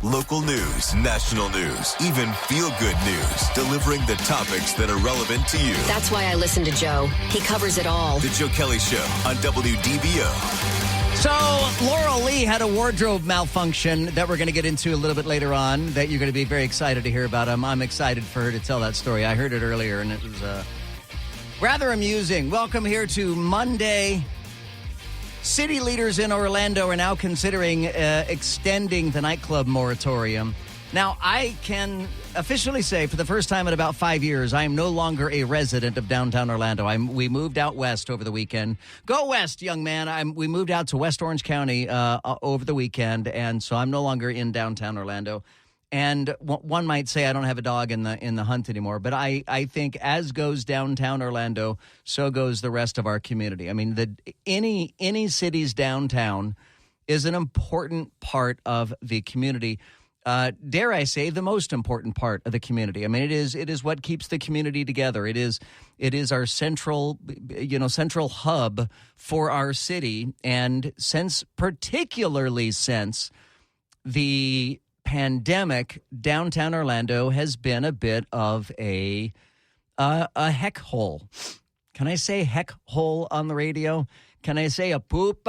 Local news, national news, even feel-good news. Delivering the topics that are relevant to you. That's why I listen to Joe. He covers it all. The Joe Kelley Show on WDBO. So, Laurel Lee had a wardrobe malfunction that we're going to get into a little bit later on that you're going to be very excited to hear about. I'm excited for her to tell that story. I heard it earlier, and it was rather amusing. Welcome here to Monday. City leaders in Orlando are now considering extending the nightclub moratorium. Now, I can officially say for the first time in about 5 years, I am no longer a resident of downtown Orlando. We moved out west over the weekend. Go west, young man. We moved out to West Orange County over the weekend, and so I'm no longer in downtown Orlando. And one might say I don't have a dog in the hunt anymore, but I think as goes downtown Orlando, so goes the rest of our community. I mean, any city's downtown is an important part of the community. Dare I say, the most important part of the community. I mean, it is what keeps the community together. It is our central hub for our city, and particularly since the pandemic, downtown Orlando has been a bit of a heck hole. Can I say heck hole on the radio? Can I say a poop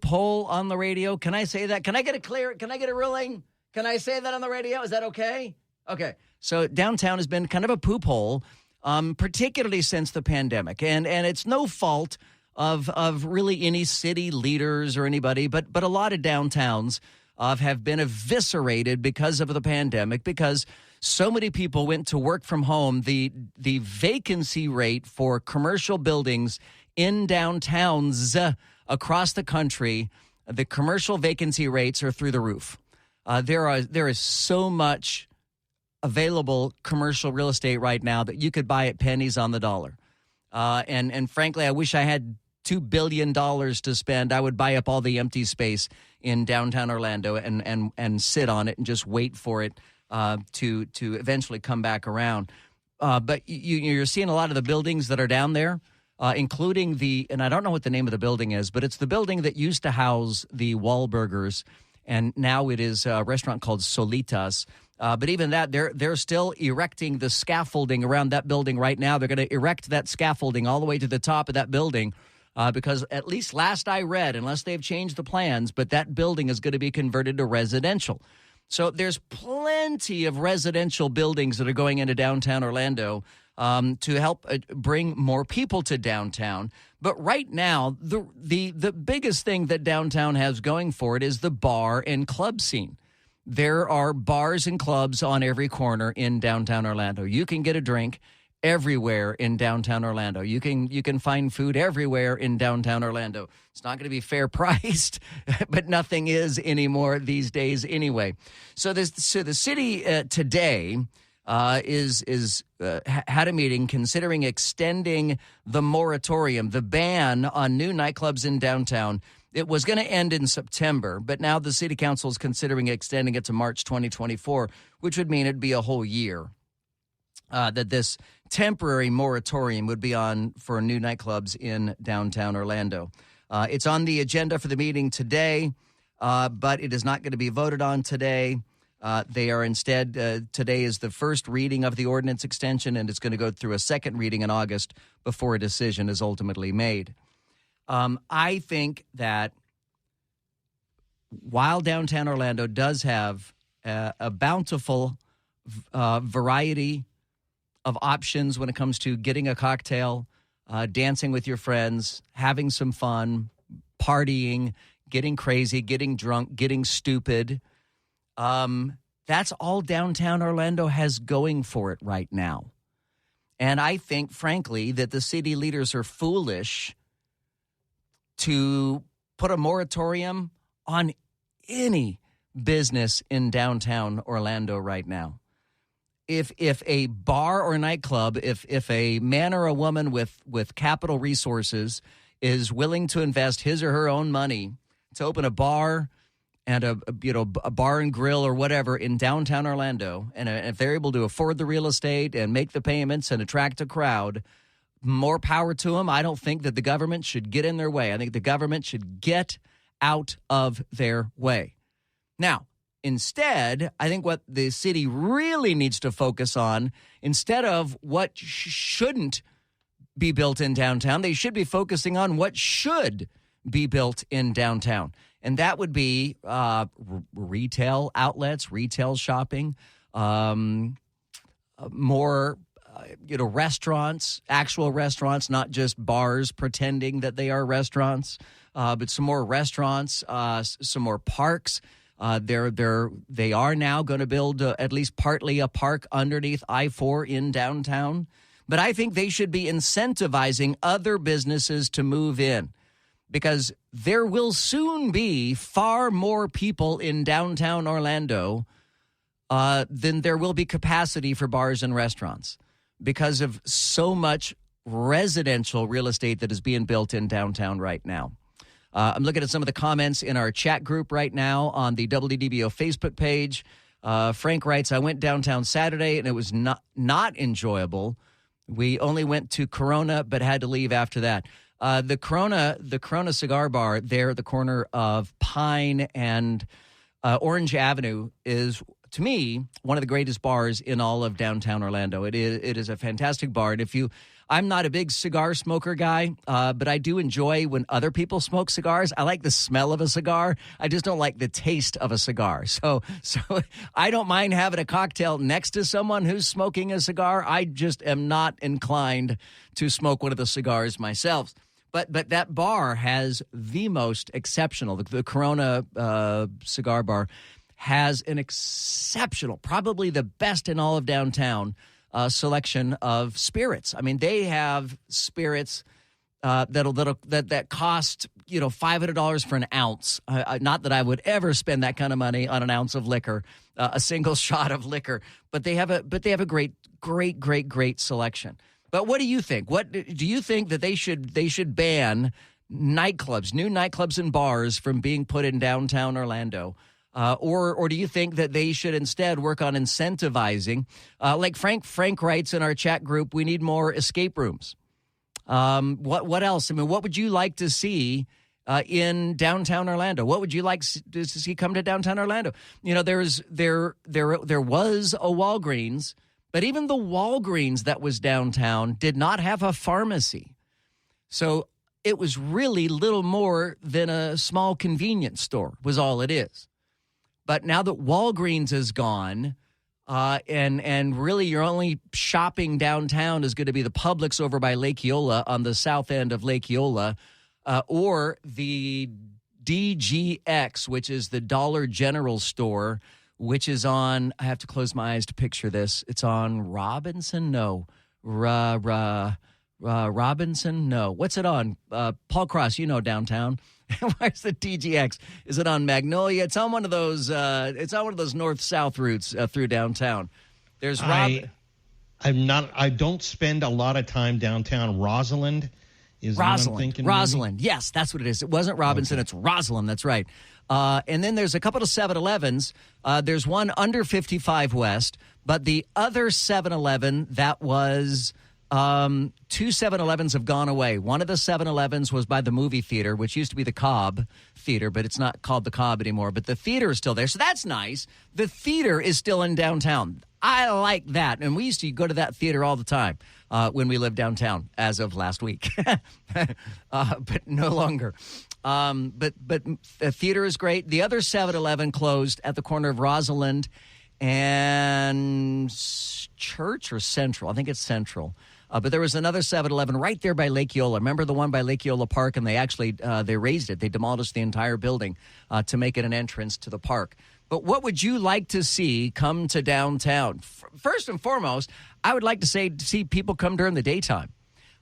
hole on the radio? Can I say that? Can I get a ruling? Can I say that on the radio? Is that okay? Okay. So downtown has been kind of a poop hole, particularly since the pandemic. And it's no fault of really any city leaders or anybody, but a lot of downtowns have been eviscerated because of the pandemic, because so many people went to work from home. The vacancy rate for commercial buildings in downtowns across the country, the commercial vacancy rates are through the roof. There is so much available commercial real estate right now that you could buy at pennies on the dollar. And frankly, I wish I had $2 billion to spend. I would buy up all the empty space in downtown Orlando and sit on it and just wait for it to eventually come back around. But you're seeing a lot of the buildings that are down there, including and I don't know what the name of the building is, but it's the building that used to house the Wahlburgers, and now it is a restaurant called Solitas. But even that, they're still erecting the scaffolding around that building right now. They're going to erect that scaffolding all the way to the top of that building. Because at least last I read, unless they've changed the plans, but that building is going to be converted to residential. So there's plenty of residential buildings that are going into downtown Orlando to help bring more people to downtown. But right now, the biggest thing that downtown has going for it is the bar and club scene. There are bars and clubs on every corner in downtown Orlando. You can get a drink everywhere in downtown Orlando. You can find food everywhere in downtown Orlando. It's not going to be fair priced, but nothing is anymore these days anyway. So the city today had a meeting considering extending the moratorium, the ban on new nightclubs in downtown. It was going to end in September, but now the city council is considering extending it to March 2024, which would mean it'd be a whole year. That this temporary moratorium would be on for new nightclubs in downtown Orlando. It's on the agenda for the meeting today, but it is not going to be voted on today. They are instead, today is the first reading of the ordinance extension, and it's going to go through a second reading in August before a decision is ultimately made. I think that while downtown Orlando does have a bountiful variety of options when it comes to getting a cocktail, dancing with your friends, having some fun, partying, getting crazy, getting drunk, getting stupid. That's all downtown Orlando has going for it right now. And I think, frankly, that the city leaders are foolish to put a moratorium on any business in downtown Orlando right now. If a bar or nightclub, if a man or a woman with capital resources is willing to invest his or her own money to open a bar and a bar and grill or whatever in downtown Orlando, and if they're able to afford the real estate and make the payments and attract a crowd, more power to them. I don't think that the government should get in their way. I think the government should get out of their way. Now, Instead, I think what the city really needs to focus on, instead of what shouldn't be built in downtown, they should be focusing on what should be built in downtown. And that would be retail outlets, retail shopping, more restaurants, actual restaurants, not just bars pretending that they are restaurants, but some more restaurants, some more parks. They are now going to build at least partly a park underneath I-4 in downtown. But I think they should be incentivizing other businesses to move in, because there will soon be far more people in downtown Orlando than there will be capacity for bars and restaurants, because of so much residential real estate that is being built in downtown right now. I'm looking at some of the comments in our chat group right now on the WDBO Facebook page. Frank writes, I went downtown Saturday, and it was not enjoyable. We only went to Corona, but had to leave after that. The Corona Cigar Bar there at the corner of Pine and Orange Avenue is, to me, one of the greatest bars in all of downtown Orlando. It is a fantastic bar. And I'm not a big cigar smoker guy, but I do enjoy when other people smoke cigars. I like the smell of a cigar. I just don't like the taste of a cigar. So I don't mind having a cocktail next to someone who's smoking a cigar. I just am not inclined to smoke one of the cigars myself. But that bar has the most exceptional, the Corona Cigar Bar has an exceptional, probably the best in all of downtown, selection of spirits. I mean, they have spirits that cost $500 for an ounce. Not that I would ever spend that kind of money on an ounce of liquor, a single shot of liquor. But they have a great selection. But what do you think? What do you think that they should ban nightclubs, new nightclubs and bars from being put in downtown Orlando? Or do you think that they should instead work on incentivizing, like Frank writes in our chat group, we need more escape rooms. What else? I mean, what would you like to see in downtown Orlando? What would you like to see come to downtown Orlando? There was a Walgreens, but even the Walgreens that was downtown did not have a pharmacy. So it was really little more than a small convenience store was all it is. But now that Walgreens is gone, and really your only shopping downtown is going to be the Publix over by Lake Eola on the south end of Lake Eola, or the DGX, which is the Dollar General store, which is on, I have to close my eyes to picture this. It's on Robinson? No. Robinson? No. What's it on? Paul Cross, downtown. Where's the DGX? Is it on Magnolia? It's on one of those. It's on one of those north-south routes through downtown. There's I'm not. I don't spend a lot of time downtown. Rosalind is what I'm thinking. Rosalind. Maybe? Yes, that's what it is. It wasn't Robinson. Okay. It's Rosalind. That's right. And then there's a couple of 7-Elevens. There's one under 55 West, but the other 7-Eleven that was. Two 7-Elevens have gone away. One of the 7-Elevens was by the movie theater, which used to be the Cobb Theater, but it's not called the Cobb anymore. But the theater is still there, so that's nice. The theater is still in downtown. I like that, and we used to go to that theater all the time when we lived downtown, as of last week, but no longer. But the theater is great. The other 7-Eleven closed at the corner of Rosalind and Church or Central. I think it's Central. But there was another 7-Eleven right there by Lake Eola. Remember the one by Lake Eola Park? And they actually they raised it. They demolished the entire building to make it an entrance to the park. But what would you like to see come to downtown? First and foremost, I would like to see people come during the daytime.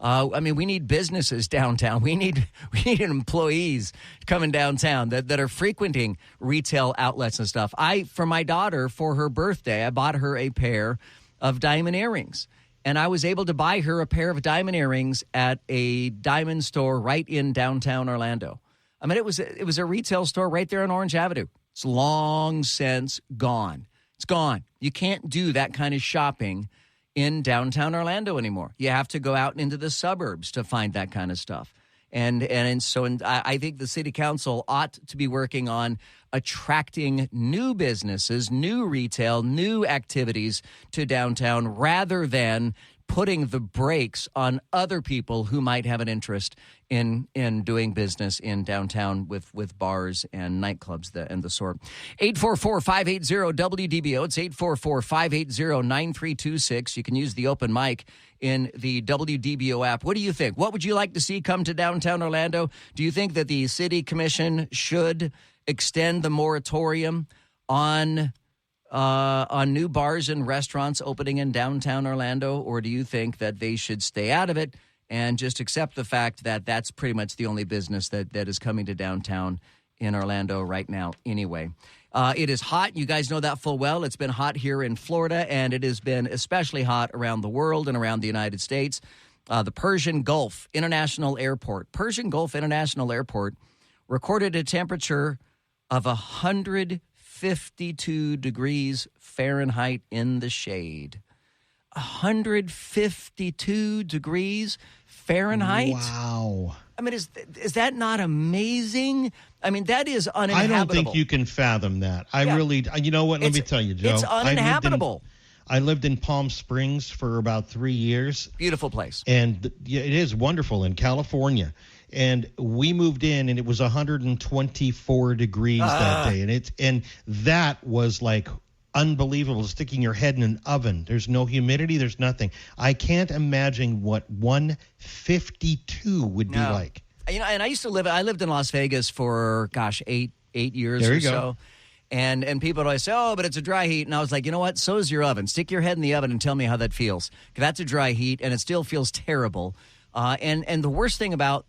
We need businesses downtown. We need employees coming downtown that are frequenting retail outlets and stuff. For my daughter, for her birthday, I bought her a pair of diamond earrings. And I was able to buy her a pair of diamond earrings at a diamond store right in downtown Orlando. I mean, it was a retail store right there on Orange Avenue. It's long since gone. It's gone. You can't do that kind of shopping in downtown Orlando anymore. You have to go out into the suburbs to find that kind of stuff. And so I think the city council ought to be working on attracting new businesses, new retail, new activities to downtown rather than putting the brakes on other people who might have an interest in doing business in downtown with bars and nightclubs and the sort. 844-580-WDBO. It's 844-580-9326. You can use the open mic in the WDBO app. What do you think? What would you like to see come to downtown Orlando? Do you think that the city commission should extend the moratorium on new bars and restaurants opening in downtown Orlando, or do you think that they should stay out of it and just accept the fact that that's pretty much the only business that is coming to downtown in Orlando right now anyway? It is hot. You guys know that full well. It's been hot here in Florida, and it has been especially hot around the world and around the United States. The Persian Gulf International Airport. Persian Gulf International Airport recorded a temperature of 152 degrees Fahrenheit in the shade. 152 degrees Fahrenheit? Wow. I mean, is that not amazing? I mean, that is uninhabitable. I don't think you can fathom that. You know what? Let me tell you, Joe. It's uninhabitable. I lived in Palm Springs for about 3 years. Beautiful place. And it is wonderful in California. And we moved in, and it was 124 degrees that day. And that was like unbelievable, sticking your head in an oven. There's no humidity. There's nothing. I can't imagine what 152 would be like. You know, and I lived in Las Vegas for, 8 years there or you go. so. And people always say, oh, but it's a dry heat. And I was like, you know what? So is your oven. Stick your head in the oven and tell me how that feels. 'Cause that's a dry heat, and it still feels terrible. And the worst thing about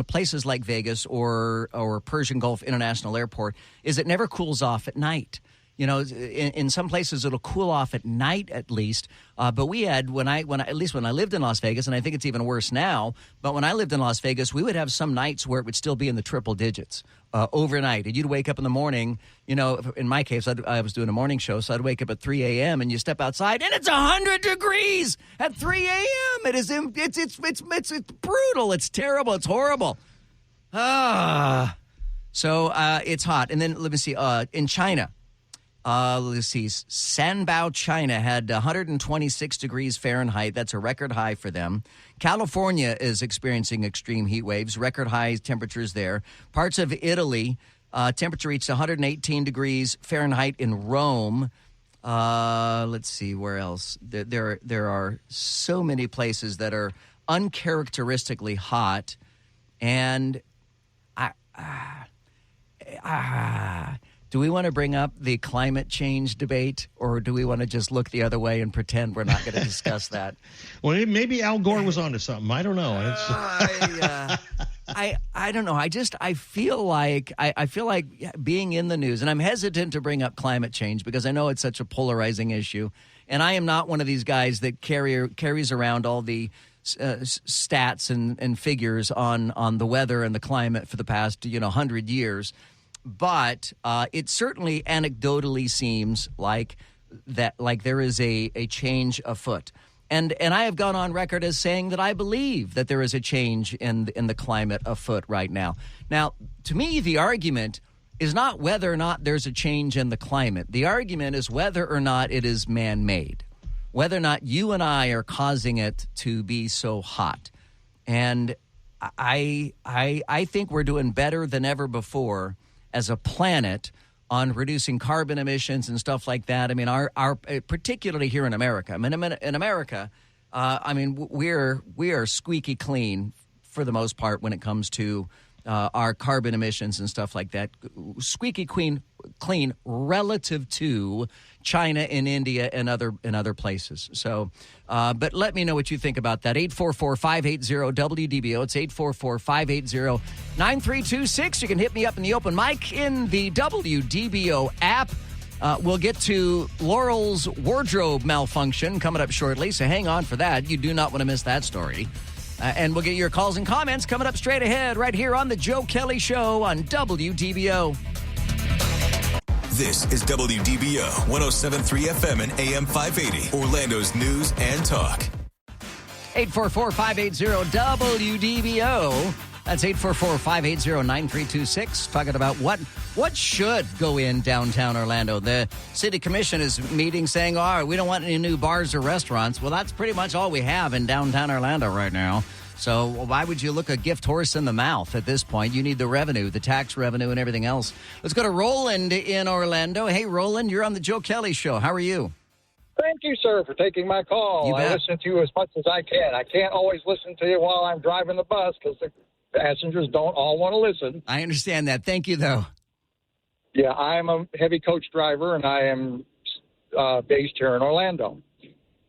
places like Vegas or Persian Gulf International Airport is it never cools off at night. You know, in some places it'll cool off at night at least. But we had when I lived in Las Vegas, and I think it's even worse now. But when I lived in Las Vegas, we would have some nights where it would still be in the triple digits overnight, and you'd wake up in the morning. You know, in my case, I was doing a morning show, so I'd wake up at 3 a.m. and you step outside, and it's 100 degrees at 3 a.m. It's brutal. It's terrible. It's horrible. So it's hot. And then let me see. In China. Let's see. Sanbao, China had 126 degrees Fahrenheit. That's a record high for them. California is experiencing extreme heat waves, record high temperatures there. Parts of Italy, temperature reached 118 degrees Fahrenheit in Rome. Let's see, where else? There are so many places that are uncharacteristically hot. And do we want to bring up the climate change debate, or do we want to just look the other way and pretend we're not going to discuss that? Well, maybe Al Gore was onto something. I don't know. I don't know. I feel like being in the news, and I'm hesitant to bring up climate change because I know it's such a polarizing issue, and I am not one of these guys that carries around all the stats and figures on the weather and the climate for the past 100 years. But it certainly anecdotally seems like there is a change afoot. And I have gone on record as saying that I believe that there is a change in the climate afoot right now. Now, to me, the argument is not whether or not there's a change in the climate. The argument is whether or not it is man-made, whether or not you and I are causing it to be so hot. And I think we're doing better than ever before as a planet on reducing carbon emissions and stuff like that. I mean, our particularly here in America. I mean, in America, we are squeaky clean for the most part when it comes to our carbon emissions and stuff like that. Squeaky clean relative to China and India and other places. So, but let me know what you think about that. 844-580-WDBO. It's 844-580-9326. You can hit me up in the open mic in the WDBO app. We'll get to Laurel's wardrobe malfunction coming up shortly, so hang on for that. You do not want to miss that story. And we'll get your calls and comments coming up straight ahead right here on the Joe Kelley Show on WDBO. This is WDBO 107.3 FM and AM 580, Orlando's news and talk. 844-580-WDBO. That's 844-580-9326. Talking about what should go in downtown Orlando. The city commission is meeting saying, all right, we don't want any new bars or restaurants. Well, that's pretty much all we have in downtown Orlando right now. So why would you look a gift horse in the mouth at this point? You need the revenue, the tax revenue, and everything else. Let's go to Roland in Orlando. Hey, Roland, you're on the Joe Kelley Show. How are you? Thank you, sir, for taking my call. You bet. I listen to you as much as I can. I can't always listen to you while I'm driving the bus because the passengers don't all want to listen. I understand that. Thank you, though. Yeah, I am a heavy coach driver, and I am based here in Orlando.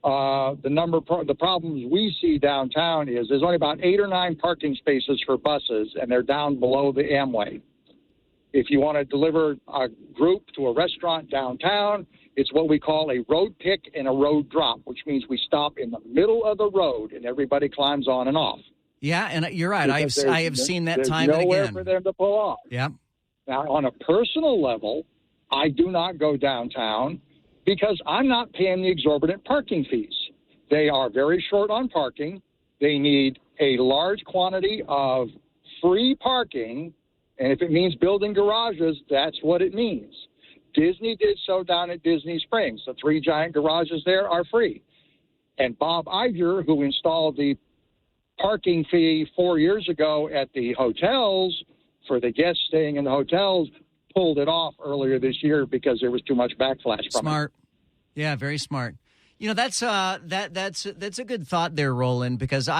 The problems we see downtown is there's only about 8 or 9 parking spaces for buses, and they're down below the Amway. If you want to deliver a group to a restaurant downtown, it's what we call a road pick and a road drop, which means we stop in the middle of the road and everybody climbs on and off. Yeah, and you're right. I have seen that time and again. There's nowhere for them to pull off. Yeah. Now, on a personal level, I do not go downtown because I'm not paying the exorbitant parking fees. They are very short on parking. They need a large quantity of free parking, and if it means building garages, that's what it means. Disney did so down at Disney Springs. The 3 giant garages there are free. And Bob Iger, who installed the parking fee 4 years ago at the hotels for the guests staying in the hotels, pulled it off earlier this year because there was too much backlash from Smart. it. Yeah, very smart. You know, that's a good thought there, Roland, because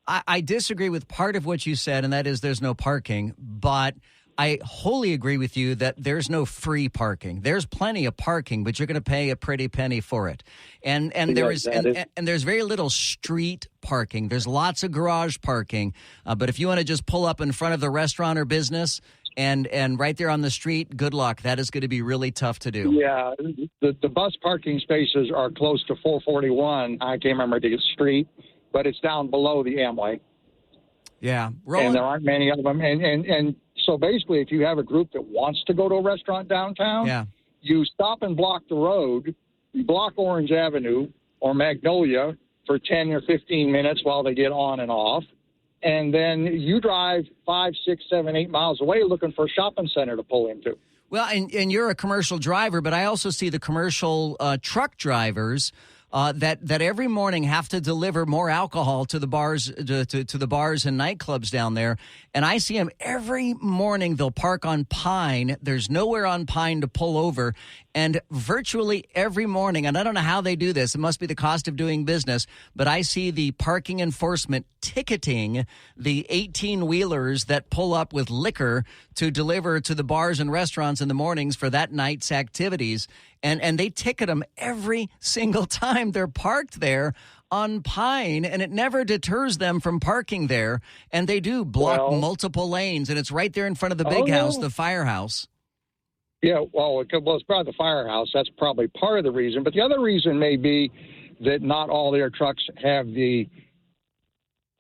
I disagree with part of what you said, and that is there's no parking, but I wholly agree with you that there's no free parking. There's plenty of parking, but you're going to pay a pretty penny for it. And there's very little street parking. There's lots of garage parking, but if you want to just pull up in front of the restaurant or business and right there on the street, good luck. That is going to be really tough to do. Yeah, the bus parking spaces are close to 441. I can't remember the street, but it's down below the Amway. Yeah, Roland. And there aren't many of them. And so basically, if you have a group that wants to go to a restaurant downtown, you stop and block the road, you block Orange Avenue or Magnolia for 10 or 15 minutes while they get on and off. And then you drive 5, 6, 7, 8 miles away looking for a shopping center to pull into. Well, and you're a commercial driver, but I also see the commercial truck drivers that every morning have to deliver more alcohol to the bars to the bars and nightclubs down there. And I see them every morning. They'll park on Pine. There's nowhere on Pine to pull over. And virtually every morning, and I don't know how they do this, it must be the cost of doing business, but I see the parking enforcement ticketing the 18-wheelers that pull up with liquor to deliver to the bars and restaurants in the mornings for that night's activities. And they ticket them every single time they're parked there on Pine, and it never deters them from parking there. And they do block multiple lanes, and it's right there in front of the big house, the firehouse. Yeah, well, it's probably the firehouse. That's probably part of the reason. But the other reason may be that not all their trucks have the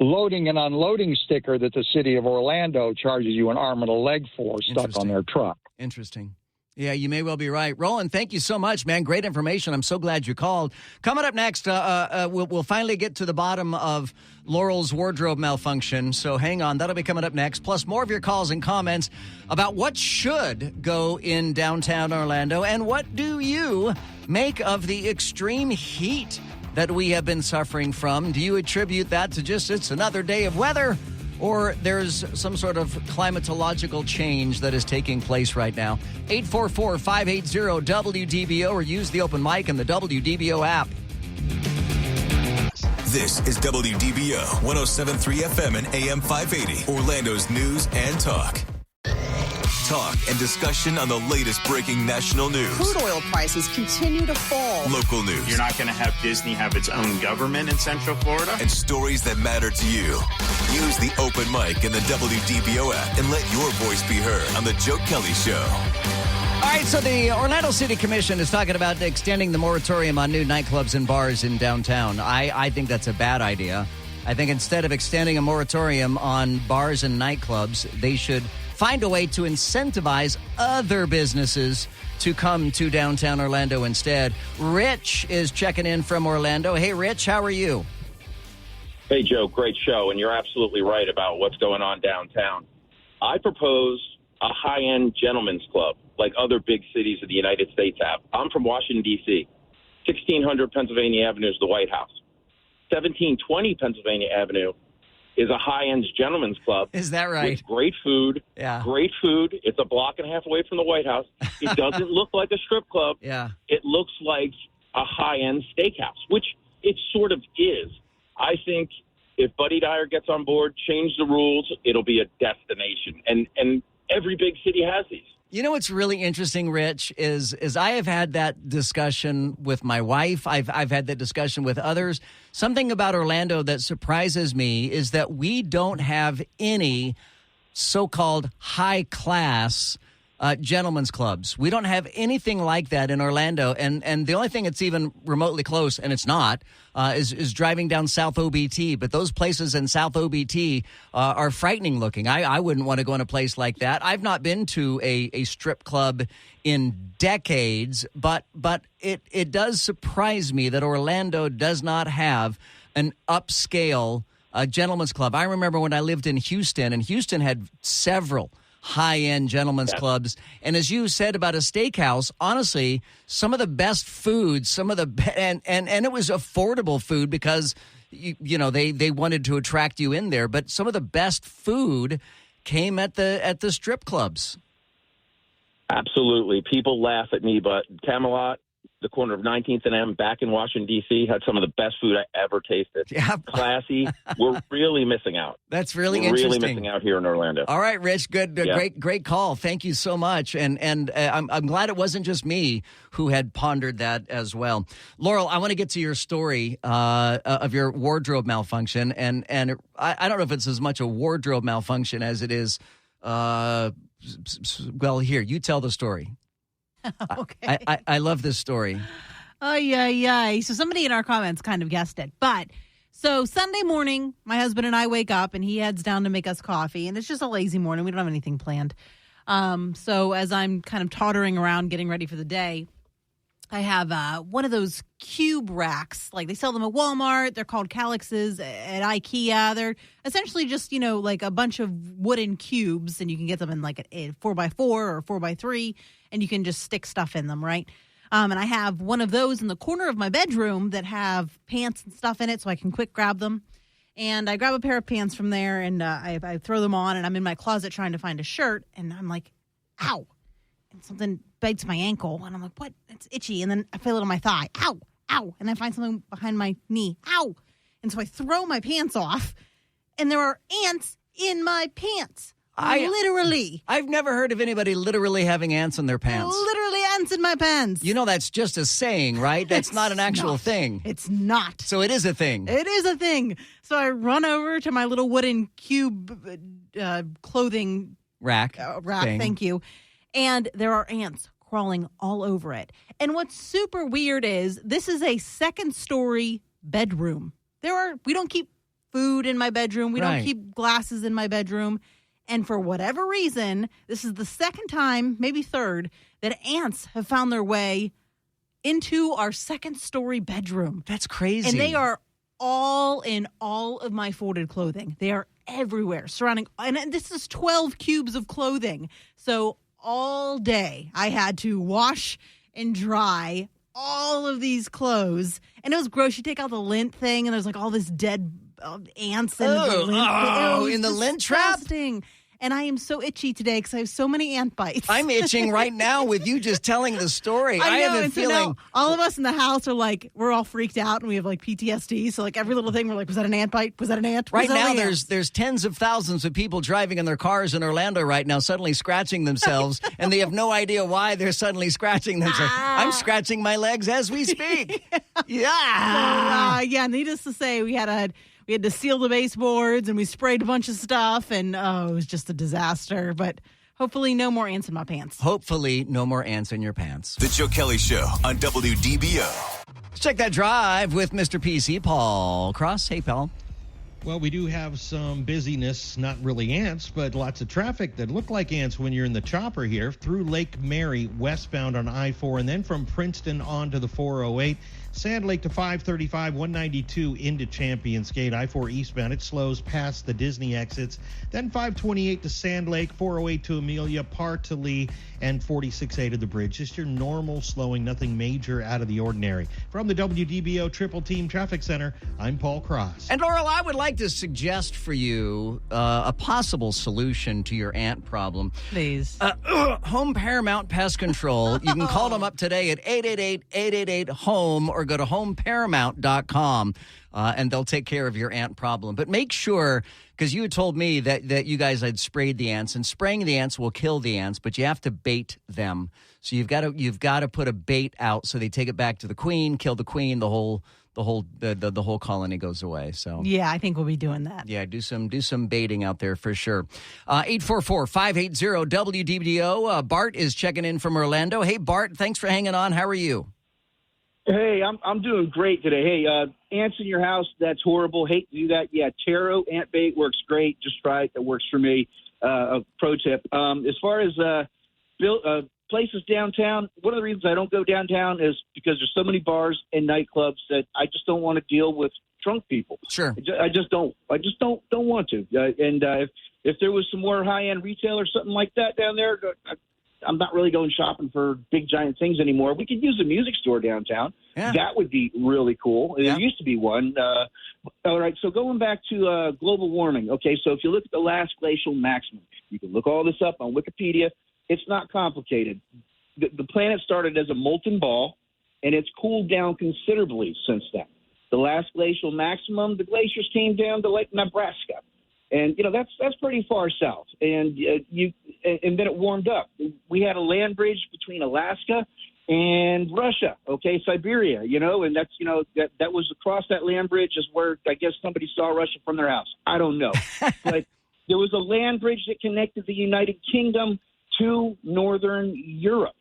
loading and unloading sticker that the city of Orlando charges you an arm and a leg for stuck on their truck. Interesting. Yeah, you may well be right. Roland, thank you so much, man. Great information. I'm so glad you called. Coming up next, we'll finally get to the bottom of Laurel's wardrobe malfunction. So hang on. That'll be coming up next. Plus more of your calls and comments about what should go in downtown Orlando. And what do you make of the extreme heat that we have been suffering from? Do you attribute that to just it's another day of weather? Or there's some sort of climatological change that is taking place right now. 844-580-WDBO or use the open mic in the WDBO app. This is WDBO 107.3 FM and AM 580, Orlando's news and talk. Talk and discussion on the latest breaking national news. Crude oil prices continue to fall. Local news. You're not going to have Disney have its own government in Central Florida. And stories that matter to you. Use the open mic in the WDBO app and let your voice be heard on the Joe Kelley Show. All right, so the Orlando City Commission is talking about extending the moratorium on new nightclubs and bars in downtown. I think that's a bad idea. I think instead of extending a moratorium on bars and nightclubs, they should find a way to incentivize other businesses to come to downtown Orlando instead. Rich is checking in from Orlando. Hey, Rich, how are you? Hey, Joe, great show, and you're absolutely right about what's going on downtown. I propose a high-end gentleman's club like other big cities of the United States have. I'm from Washington, D.C. 1600 Pennsylvania Avenue is the White House. 1720 Pennsylvania Avenue is a high-end gentleman's club. Is that right? With great food. Yeah. Great food. It's a block and a half away from the White House. It doesn't look like a strip club. Yeah. It looks like a high-end steakhouse, which it sort of is. I think if Buddy Dyer gets on board, change the rules, it'll be a destination. And every big city has these. You know what's really interesting, Rich, is I have had that discussion with my wife. I've had that discussion with others. Something about Orlando that surprises me is that we don't have any so-called high-class gentlemen's clubs. We don't have anything like that in Orlando. And the only thing that's even remotely close, and it's not, is driving down South OBT. But those places in South OBT are frightening looking. I wouldn't want to go in a place like that. I've not been to a strip club in decades, but it does surprise me that Orlando does not have an upscale gentleman's club. I remember when I lived in Houston, and Houston had several high-end gentlemen's clubs. And as you said about a steakhouse, honestly, some of the best food, and it was affordable food because, you know, they wanted to attract you in there. But some of the best food came at the strip clubs. Absolutely. People laugh at me, but Camelot, the corner of 19th and M back in Washington, D.C., had some of the best food I ever tasted. Yeah. Classy. We're really missing out. That's really interesting. We're really missing out here in Orlando. All right, Rich. Good. Yeah. Great call. Thank you so much. And I'm glad it wasn't just me who had pondered that as well. Laurel, I want to get to your story of your wardrobe malfunction. And I don't know if it's as much a wardrobe malfunction as it is, well, here, you tell the story. Okay. I love this story. Oh, yeah. So somebody in our comments kind of guessed it. But so Sunday morning, my husband and I wake up and he heads down to make us coffee. And it's just a lazy morning. We don't have anything planned. So as I'm kind of tottering around getting ready for the day, I have one of those cube racks. Like they sell them at Walmart. They're called Calyxes at IKEA. They're essentially just, like a bunch of wooden cubes. And you can get them in like a 4x4 or 4x3. And you can just stick stuff in them, right? And I have one of those in the corner of my bedroom that have pants and stuff in it so I can quick grab them. And I grab a pair of pants from there and I throw them on and I'm in my closet trying to find a shirt. And I'm like, ow. And something bites my ankle. And I'm like, what? It's itchy. And then I feel it on my thigh. Ow, ow. And I find something behind my knee. Ow. And so I throw my pants off and there are ants in my pants. Literally. I've never heard of anybody literally having ants in their pants. Literally ants in my pants. You know, that's just a saying, right? That's not an actual thing. It's not. So it is a thing. It is a thing. So I run over to my little wooden cube clothing rack. Thank you. And there are ants crawling all over it. And what's super weird is this is a second-story bedroom. We don't keep food in my bedroom. We don't keep glasses in my bedroom. And for whatever reason, this is the second time, maybe third, that ants have found their way into our second-story bedroom. That's crazy. And they are all in all of my folded clothing. They are everywhere, surrounding. And this is 12 cubes of clothing. So all day I had to wash and dry all of these clothes. And it was gross. You take out the lint thing, and there's like all this dead ants in the lint trap. And I am so itchy today because I have so many ant bites. I'm itching right now with you just telling the story. I have a feeling. So all of us in the house are like, we're all freaked out and we have like PTSD. So like every little thing, we're like, was that an ant bite? Was that an ant? Right now, there's tens of thousands of people driving in their cars in Orlando right now, suddenly scratching themselves, and they have no idea why they're suddenly scratching themselves. I'm scratching my legs as we speak. Yeah. Needless to say, we had to seal the baseboards and we sprayed a bunch of stuff and it was just a disaster. But hopefully no more ants in my pants. Hopefully no more ants in your pants. The Joe Kelley Show on WDBO. Let's check that drive with Mr. PC, Paul Cross. Hey, Paul. Well, we do have some busyness, not really ants, but lots of traffic that look like ants when you're in the chopper here through Lake Mary westbound on I-4 and then from Princeton on to the 408. Sand Lake to 535, 192 into Champions Gate. I-4 eastbound, it slows past the Disney exits. Then 528 to Sand Lake, 408 to Amelia, Par to Lee, and 46A to the bridge. Just your normal slowing, nothing major out of the ordinary. From the WDBO Triple Team Traffic Center, I'm Paul Cross. And Laurel, I would like to suggest for you a possible solution to your ant problem. Please. Home Paramount Pest Control. You can call them up today at 888-888-HOME or go to homeparamount.com, and they'll take care of your ant problem. But make sure, because you had told me that you guys had sprayed the ants, and spraying the ants will kill the ants, but you have to bait them. So you've got to put a bait out so they take it back to the queen, kill the queen, the whole colony goes away. So yeah, I think we'll be doing that. Yeah, do some baiting out there for sure. 844-580-WDBO. Bart is checking in from Orlando. Hey, Bart, thanks for hanging on. How are you? Hey, I'm doing great today. Hey, ants in your house, that's horrible. Hate to do that. Yeah, taro ant bait works great. Just try it. That works for me. A pro tip. As far as places downtown, one of the reasons I don't go downtown is because there's so many bars and nightclubs that I just don't want to deal with drunk people. Sure. I just don't want to. If there was some more high-end retail or something like that down there, I'm not really going shopping for big, giant things anymore. We could use a music store downtown. Yeah. That would be really cool. Yeah. There used to be one. All right, so going back to global warming. Okay, so if you look at the last glacial maximum, you can look all this up on Wikipedia. It's not complicated. The planet started as a molten ball, and it's cooled down considerably since then. The last glacial maximum, the glaciers came down to Lake Nebraska. And, that's pretty far south. And and then it warmed up. We had a land bridge between Alaska and Russia, Siberia, and that's, that was across that land bridge is where I guess somebody saw Russia from their house. I don't know. But there was a land bridge that connected the United Kingdom to Northern Europe.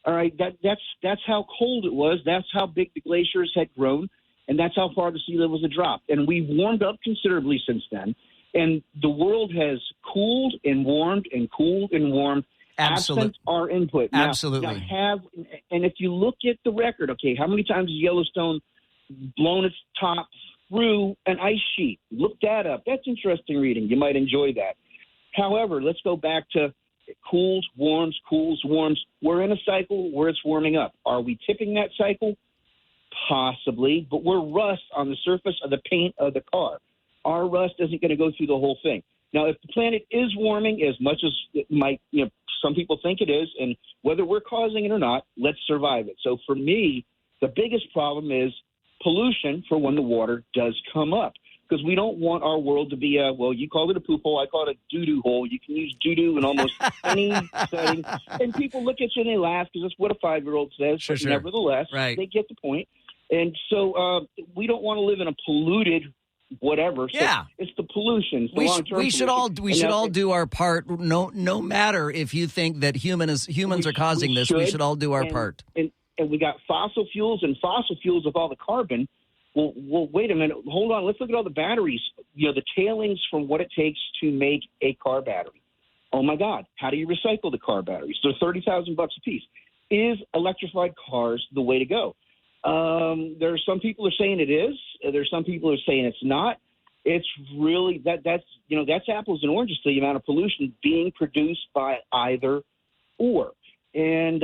All right, that's how cold it was. That's how big the glaciers had grown, and that's how far the sea levels had dropped. And we've warmed up considerably since then. And the world has cooled and warmed and cooled and warmed. Absent our input. Now, absolutely. And if you look at the record, how many times has Yellowstone blown its top through an ice sheet? Look that up. That's interesting reading. You might enjoy that. However, let's go back to cools, warms, cools, warms. We're in a cycle where it's warming up. Are we tipping that cycle? Possibly, but we're rust on the surface of the paint of the car. Our rust isn't going to go through the whole thing. Now, if the planet is warming as much as it might, some people think it is, and whether we're causing it or not, let's survive it. So for me, the biggest problem is pollution for when the water does come up, because we don't want our world to be you called it a poop hole, I call it a doo-doo hole. You can use doo-doo in almost any setting. And people look at you and they laugh because that's what a 5-year-old says. Sure. Nevertheless, right. They get the point. And so we don't want to live in a polluted whatever. So yeah, it's the pollution. We should all do our part. No matter if you think that humans are causing this, we should all do our part. And we got fossil fuels with all the carbon. Well, wait a minute. Hold on. Let's look at all the batteries. The tailings from what it takes to make a car battery. Oh my God! How do you recycle the car batteries? They're $30,000 a piece. Is electrified cars the way to go? There are some people who are saying it is. There's some people who are saying it's not. It's really that's apples and oranges to the amount of pollution being produced by either or. And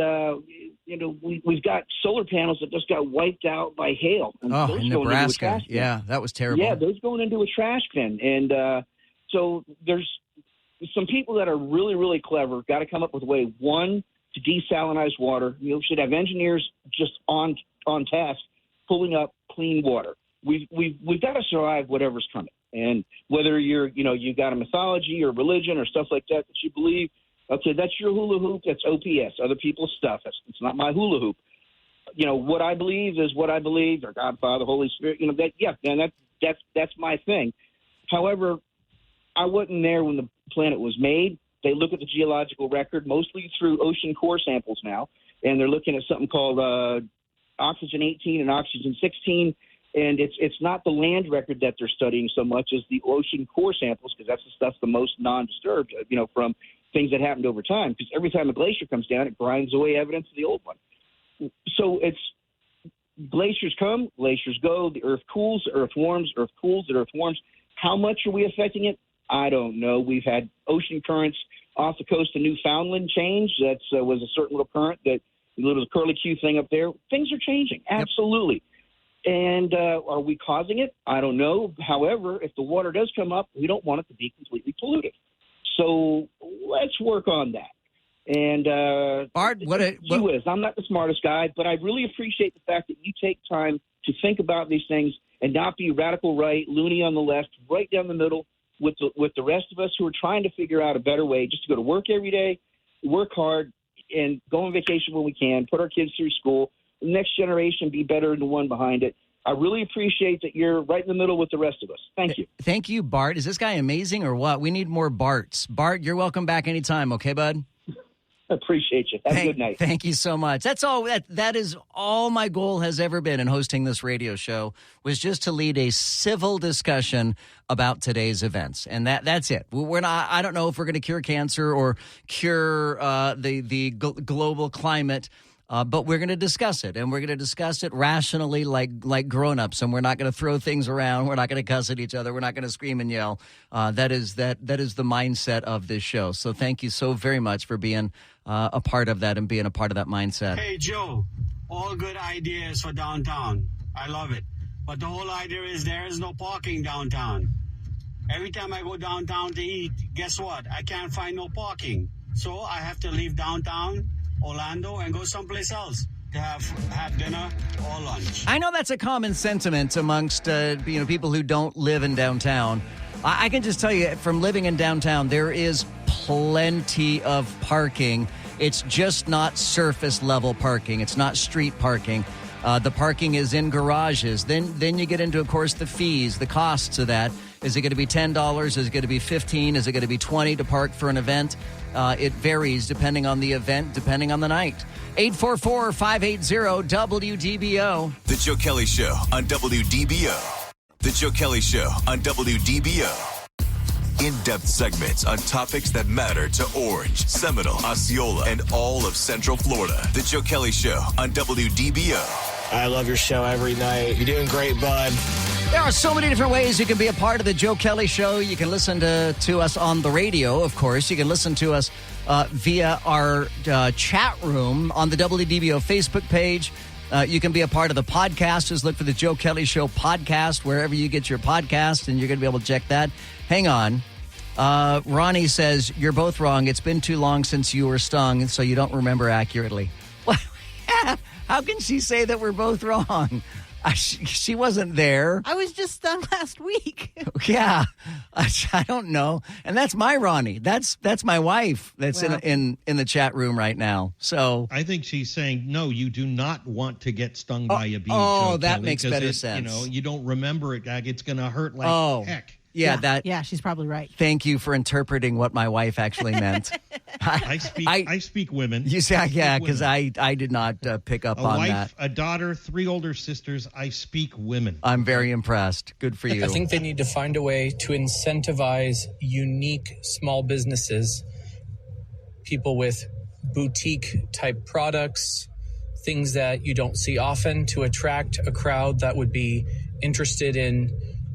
we've got solar panels that just got wiped out by hail. And in Nebraska, yeah, that was terrible. Yeah, those going into a trash bin. And so there's some people that are really, really clever. Got to come up with a way to desalinize water. You should have engineers just on task pulling up clean water. We've got to survive whatever's coming. And whether you got a mythology or religion or stuff like that you believe, that's your hula hoop. That's OPS, other people's stuff. It's not my hula hoop. What I believe is what I believe, or God, Father, Holy Spirit. That's my thing. However, I wasn't there when the planet was made. They look at the geological record mostly through ocean core samples now, and they're looking at something called oxygen 18 and oxygen 16. And it's not the land record that they're studying so much as the ocean core samples, because that's the stuff the most non-disturbed, from things that happened over time. Because every time a glacier comes down, it grinds away evidence of the old one. So it's glaciers come, glaciers go, the earth cools, the earth warms, earth cools, the earth warms. How much are we affecting it? I don't know. We've had ocean currents off the coast of Newfoundland change. That was a certain little current, that little curly Q thing up there. Things are changing, absolutely. And are we causing it? I don't know. However, if the water does come up, we don't want it to be completely polluted. So let's work on that. And Bart, I'm not the smartest guy, but I really appreciate the fact that you take time to think about these things and not be radical right, loony on the left, right down the middle with the rest of us who are trying to figure out a better way just to go to work every day, work hard, and go on vacation when we can, put our kids through school, the next generation be better than the one behind it. I really appreciate that you're right in the middle with the rest of us. Thank you. Thank you, Bart. Is this guy amazing or what? We need more Barts. Bart, you're welcome back anytime, okay, bud? Appreciate you. Have a good night. Thank you so much. That's all. That is all my goal has ever been in hosting this radio show, was just to lead a civil discussion about today's events, and that's it. We're not. I don't know if we're going to cure cancer or cure the global climate. But we're going to discuss it, and we're going to discuss it rationally, like grown-ups, and we're not going to throw things around. We're not going to cuss at each other. We're not going to scream and yell. That is the mindset of this show. So thank you so very much for being a part of that and being a part of that mindset. Hey, Joe, all good ideas for downtown. I love it. But the whole idea is there is no parking downtown. Every time I go downtown to eat, guess what? I can't find no parking. So I have to leave downtown Orlando and go someplace else to have dinner or lunch. I know that's a common sentiment amongst people who don't live in downtown. I can just tell you, from living in downtown, there is plenty of parking. It's just not surface level parking. It's not street parking. The parking is in garages. Then you get into, of course, the fees, the costs of that. Is it going to be $10? Is it going to be $15? Is it going to be $20 to park for an event? It varies depending on the event, depending on the night. 844-580-WDBO. The Joe Kelley Show on WDBO. The Joe Kelley Show on WDBO. In-depth segments on topics that matter to Orange, Seminole, Osceola, and all of Central Florida. The Joe Kelley Show on WDBO. I love your show every night. You're doing great, bud. There are so many different ways you can be a part of the Joe Kelley Show. You can listen to us on the radio, of course. You can listen to us via our chat room on the WDBO Facebook page. You can be a part of the podcast. Just look for the Joe Kelley Show podcast wherever you get your podcast, and you're going to be able to check that. Hang on. Ronnie says, you're both wrong. It's been too long since you were stung, so you don't remember accurately. How can she say that we're both wrong? She wasn't there. I was just stung last week. Yeah, I don't know, and that's my Ronnie. That's my wife. That's in the chat room right now. So I think she's saying no. You do not want to get stung by a bee. Oh, Joe that Kelley, makes better sense. You don't remember it. It's going to hurt like heck. Yeah, she's probably right. Thank you for interpreting what my wife actually meant. I speak women. You say, because I did not pick up on that. A daughter, 3 older sisters. I speak women. I'm very impressed. Good for you. I think they need to find a way to incentivize unique small businesses, people with boutique type products, things that you don't see often, to attract a crowd that would be interested in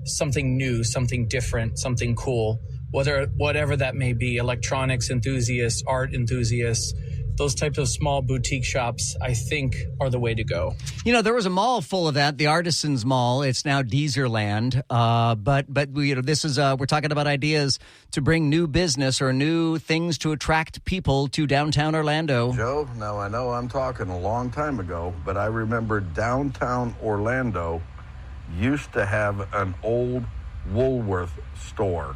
something new, something different, something cool, whatever that may be. Electronics enthusiasts, art enthusiasts, those types of small boutique shops, I think, are the way to go. There was a mall full of that, the Artisans Mall. It's now Deezerland. But this is we're talking about ideas to bring new business or new things to attract people to downtown Orlando. Joe, now I know I'm talking a long time ago, but I remember downtown Orlando used to have an old Woolworth store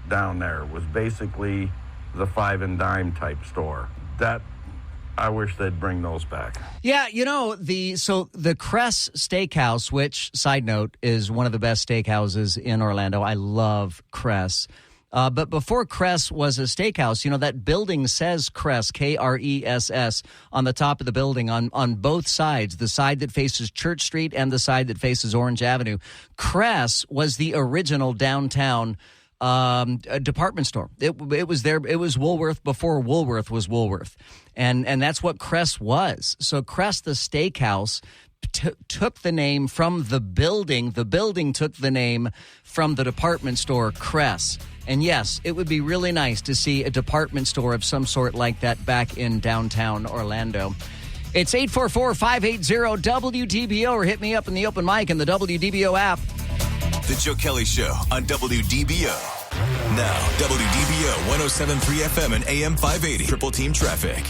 down there. It was basically the 5 and dime type store. That, I wish they'd bring those back. Yeah, the Cress Steakhouse, which, side note, is one of the best steakhouses in Orlando. I love Cress. But before Kress was a steakhouse, you know, that building says Kress, Kress, on the top of the building on both sides, the side that faces Church Street and the side that faces Orange Avenue. Kress was the original downtown a department store. It was there. It was Woolworth before Woolworth was Woolworth. And that's what Kress was. So Kress, the steakhouse, took the name from the building. The building took the name from the department store Kress. And yes, it would be really nice to see a department store of some sort like that back in downtown Orlando. It's 844-580-WDBO, or hit me up in the open mic in the WDBO app. The Joe Kelley Show on WDBO. Now, WDBO 107.3 FM and AM 580. Triple Team Traffic.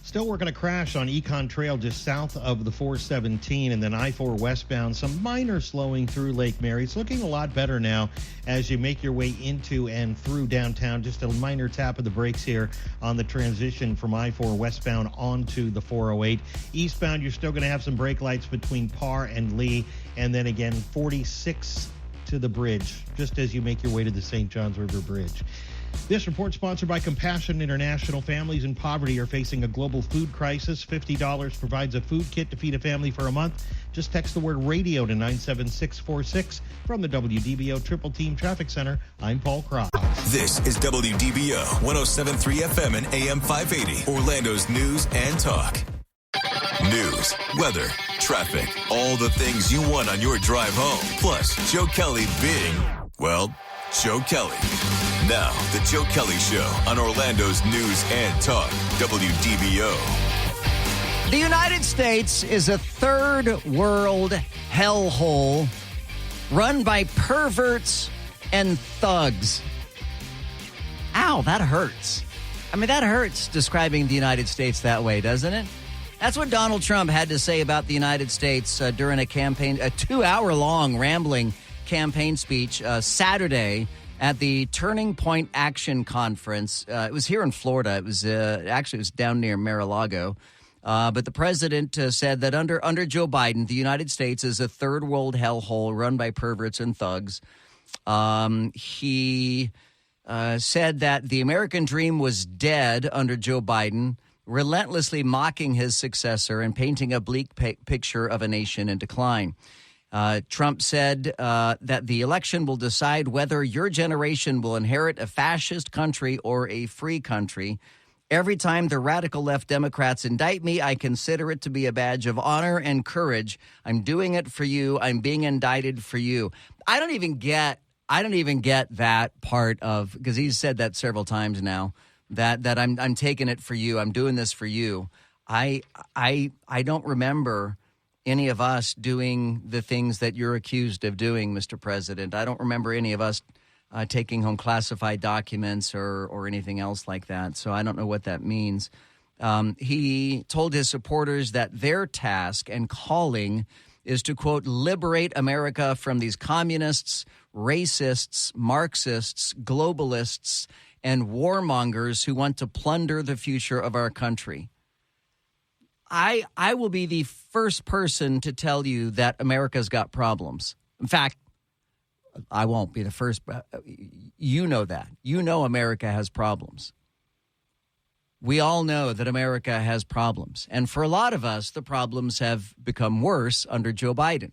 Still working a crash on Econ Trail just south of the 417 and then I-4 westbound. Some minor slowing through Lake Mary. It's looking a lot better now as you make your way into and through downtown. Just a minor tap of the brakes here on the transition from I-4 westbound onto the 408. Eastbound, you're still going to have some brake lights between Parr and Lee. And then again, 46 to the bridge, just as you make your way to the St. Johns River Bridge. This report sponsored by Compassion International. Families in poverty are facing a global food crisis. $50 provides a food kit to feed a family for a month. Just text the word radio to 97646. From the WDBO Triple Team Traffic Center, I'm Paul Cross. This is WDBO 107.3 FM and AM 580. Orlando's news and talk. News, weather, traffic, all the things you want on your drive home. Plus, Joe Kelley being, well, Joe Kelley. Now, the Joe Kelley Show on Orlando's news and talk, WDBO. The United States is a third world hellhole run by perverts and thugs. Ow, that hurts. I mean, that hurts describing the United States that way, doesn't it? That's what Donald Trump had to say about the United States during a 2-hour-long rambling campaign speech Saturday at the Turning Point Action Conference. It was here in Florida. It was it was down near Mar-a-Lago. But the president said that under Joe Biden, the United States is a third world hellhole run by perverts and thugs. He said that the American dream was dead under Joe Biden, relentlessly mocking his successor and painting a bleak picture of a nation in decline. Trump said that the election will decide whether your generation will inherit a fascist country or a free country. Every time the radical left Democrats indict me, I consider it to be a badge of honor and courage. I'm doing it for you. I'm being indicted for you. I don't even get that part of, because he's said that several times now, that I'm taking it for you. I'm doing this for you. I don't remember any of us doing the things that you're accused of doing, Mr. President. I don't remember any of us taking home classified documents or anything else like that. So I don't know what that means. He told his supporters that their task and calling is to, quote, liberate America from these communists, racists, Marxists, globalists, and warmongers who want to plunder the future of our country. I will be the first person to tell you that America's got problems. In fact, I won't be the first. You know that. You know America has problems. We all know that America has problems. And for a lot of us, the problems have become worse under Joe Biden.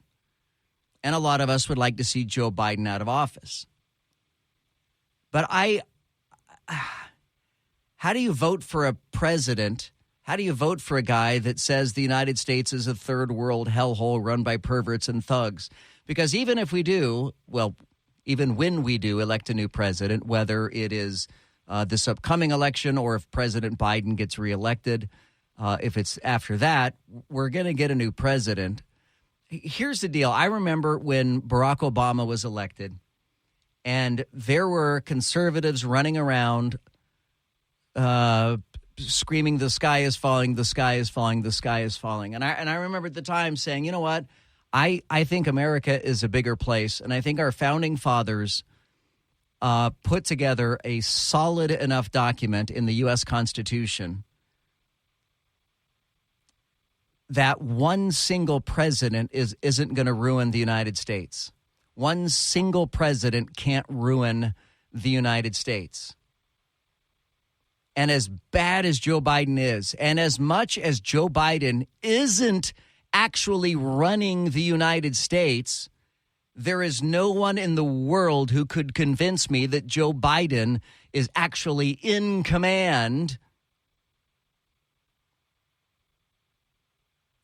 And a lot of us would like to see Joe Biden out of office. But how do you vote for a president? How do you vote for a guy that says the United States is a third world hellhole run by perverts and thugs? Because even if we do, well, even when we do elect a new president, whether it is this upcoming election or if President Biden gets reelected, if it's after that, we're going to get a new president. Here's the deal. I remember when Barack Obama was elected and there were conservatives running around screaming, the sky is falling, the sky is falling, the sky is falling. And I remember at the time saying, you know what? I think America is a bigger place. And I think our founding fathers put together a solid enough document in the U.S. Constitution that one single president isn't going to ruin the United States. One single president can't ruin the United States. And as bad as Joe Biden is, and as much as Joe Biden isn't actually running the United States, there is no one in the world who could convince me that Joe Biden is actually in command.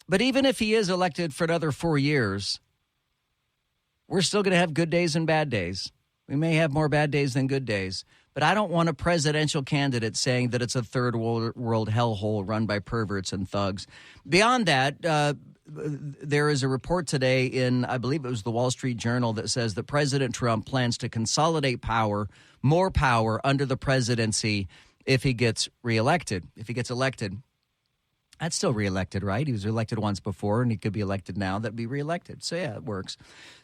But even if he is elected for another 4 years, we're still going to have good days and bad days. We may have more bad days than good days. But I don't want a presidential candidate saying that it's a third world hellhole run by perverts and thugs. Beyond that, there is a report today in, I believe it was the Wall Street Journal, that says that President Trump plans to consolidate more power under the presidency if he gets reelected, if he gets elected. That's still reelected, right? He was elected once before, and he could be elected now. That'd be reelected. So, yeah, it works.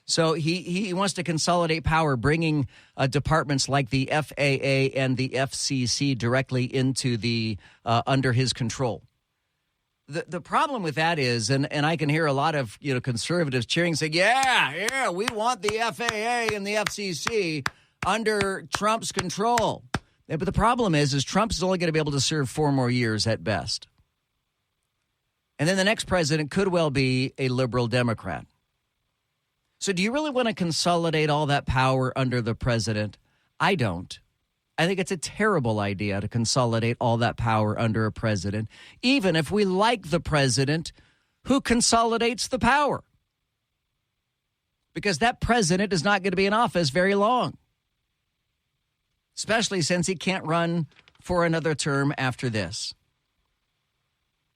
So he wants to consolidate power, bringing departments like the FAA and the FCC directly into the under his control. The problem with that is, and I can hear a lot of conservatives cheering, saying, yeah, we want the FAA and the FCC under Trump's control. Yeah, but the problem is Trump is only going to be able to serve 4 more years at best. And then the next president could well be a liberal Democrat. So do you really want to consolidate all that power under the president? I don't. I think it's a terrible idea to consolidate all that power under a president, even if we like the president who consolidates the power. Because that president is not going to be in office very long, especially since he can't run for another term after this.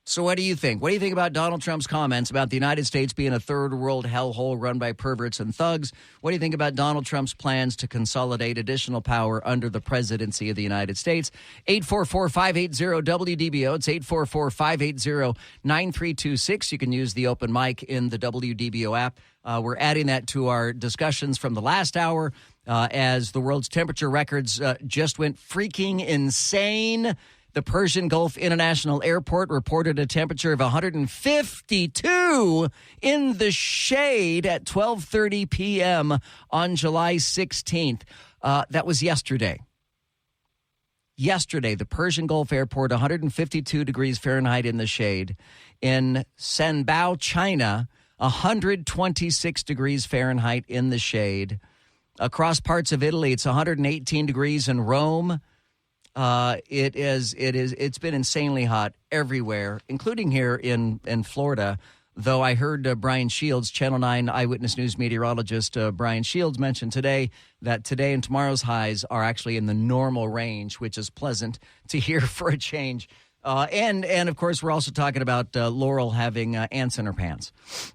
So what do you think? What do you think about Donald Trump's comments about the United States being a third world hellhole run by perverts and thugs? What do you think about Donald Trump's plans to consolidate additional power under the presidency of the United States? 844-580-WDBO. It's 844-580-9326. You can use the open mic in the WDBO app. We're adding that to our discussions from the last hour as the world's temperature records just went freaking insane. The Persian Gulf International Airport reported a temperature of 152 in the shade at 12:30 p.m. on July 16th. That was yesterday. Yesterday, the Persian Gulf Airport, 152 degrees Fahrenheit in the shade. In Sanbao, China, 126 degrees Fahrenheit in the shade. Across parts of Italy, it's 118 degrees in Rome. It's been insanely hot everywhere, including here in Florida, though I heard Brian Shields, Channel 9 Eyewitness News meteorologist Brian Shields, mentioned today that today and tomorrow's highs are actually in the normal range, which is pleasant to hear for a change. And of course, we're also talking about Laurel having ants in her pants.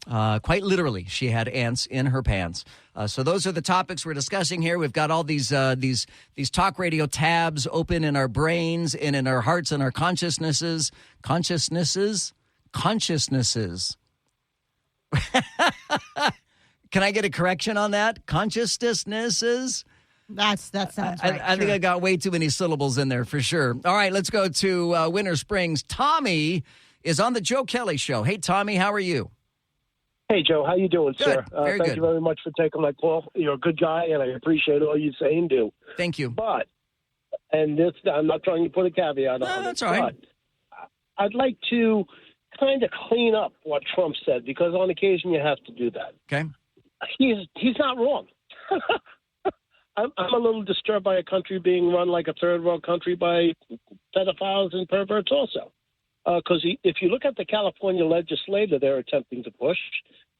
Quite literally, she had ants in her pants. So those are the topics we're discussing here. We've got all these talk radio tabs open in our brains and in our hearts and our consciousnesses. Consciousnesses. Can I get a correction on that? Consciousnesses. That sounds right. I think I got way too many syllables in there for sure. All right, let's go to Winter Springs. Tommy is on the Joe Kelley Show. Hey, Tommy, how are you? Hey, Joe, how you doing, good. sir? Very thank good. you very much for taking my call. You're a good guy, and I appreciate all you say and do. Thank you. But, and this, I'm not trying to put a caveat on it. That's all right. But I'd like to kind of clean up what Trump said, because on occasion you have to do that. Okay. He's not wrong. I'm a little disturbed by a country being run like a third world country by pedophiles and perverts also. Because if you look at the California legislature they're attempting to push,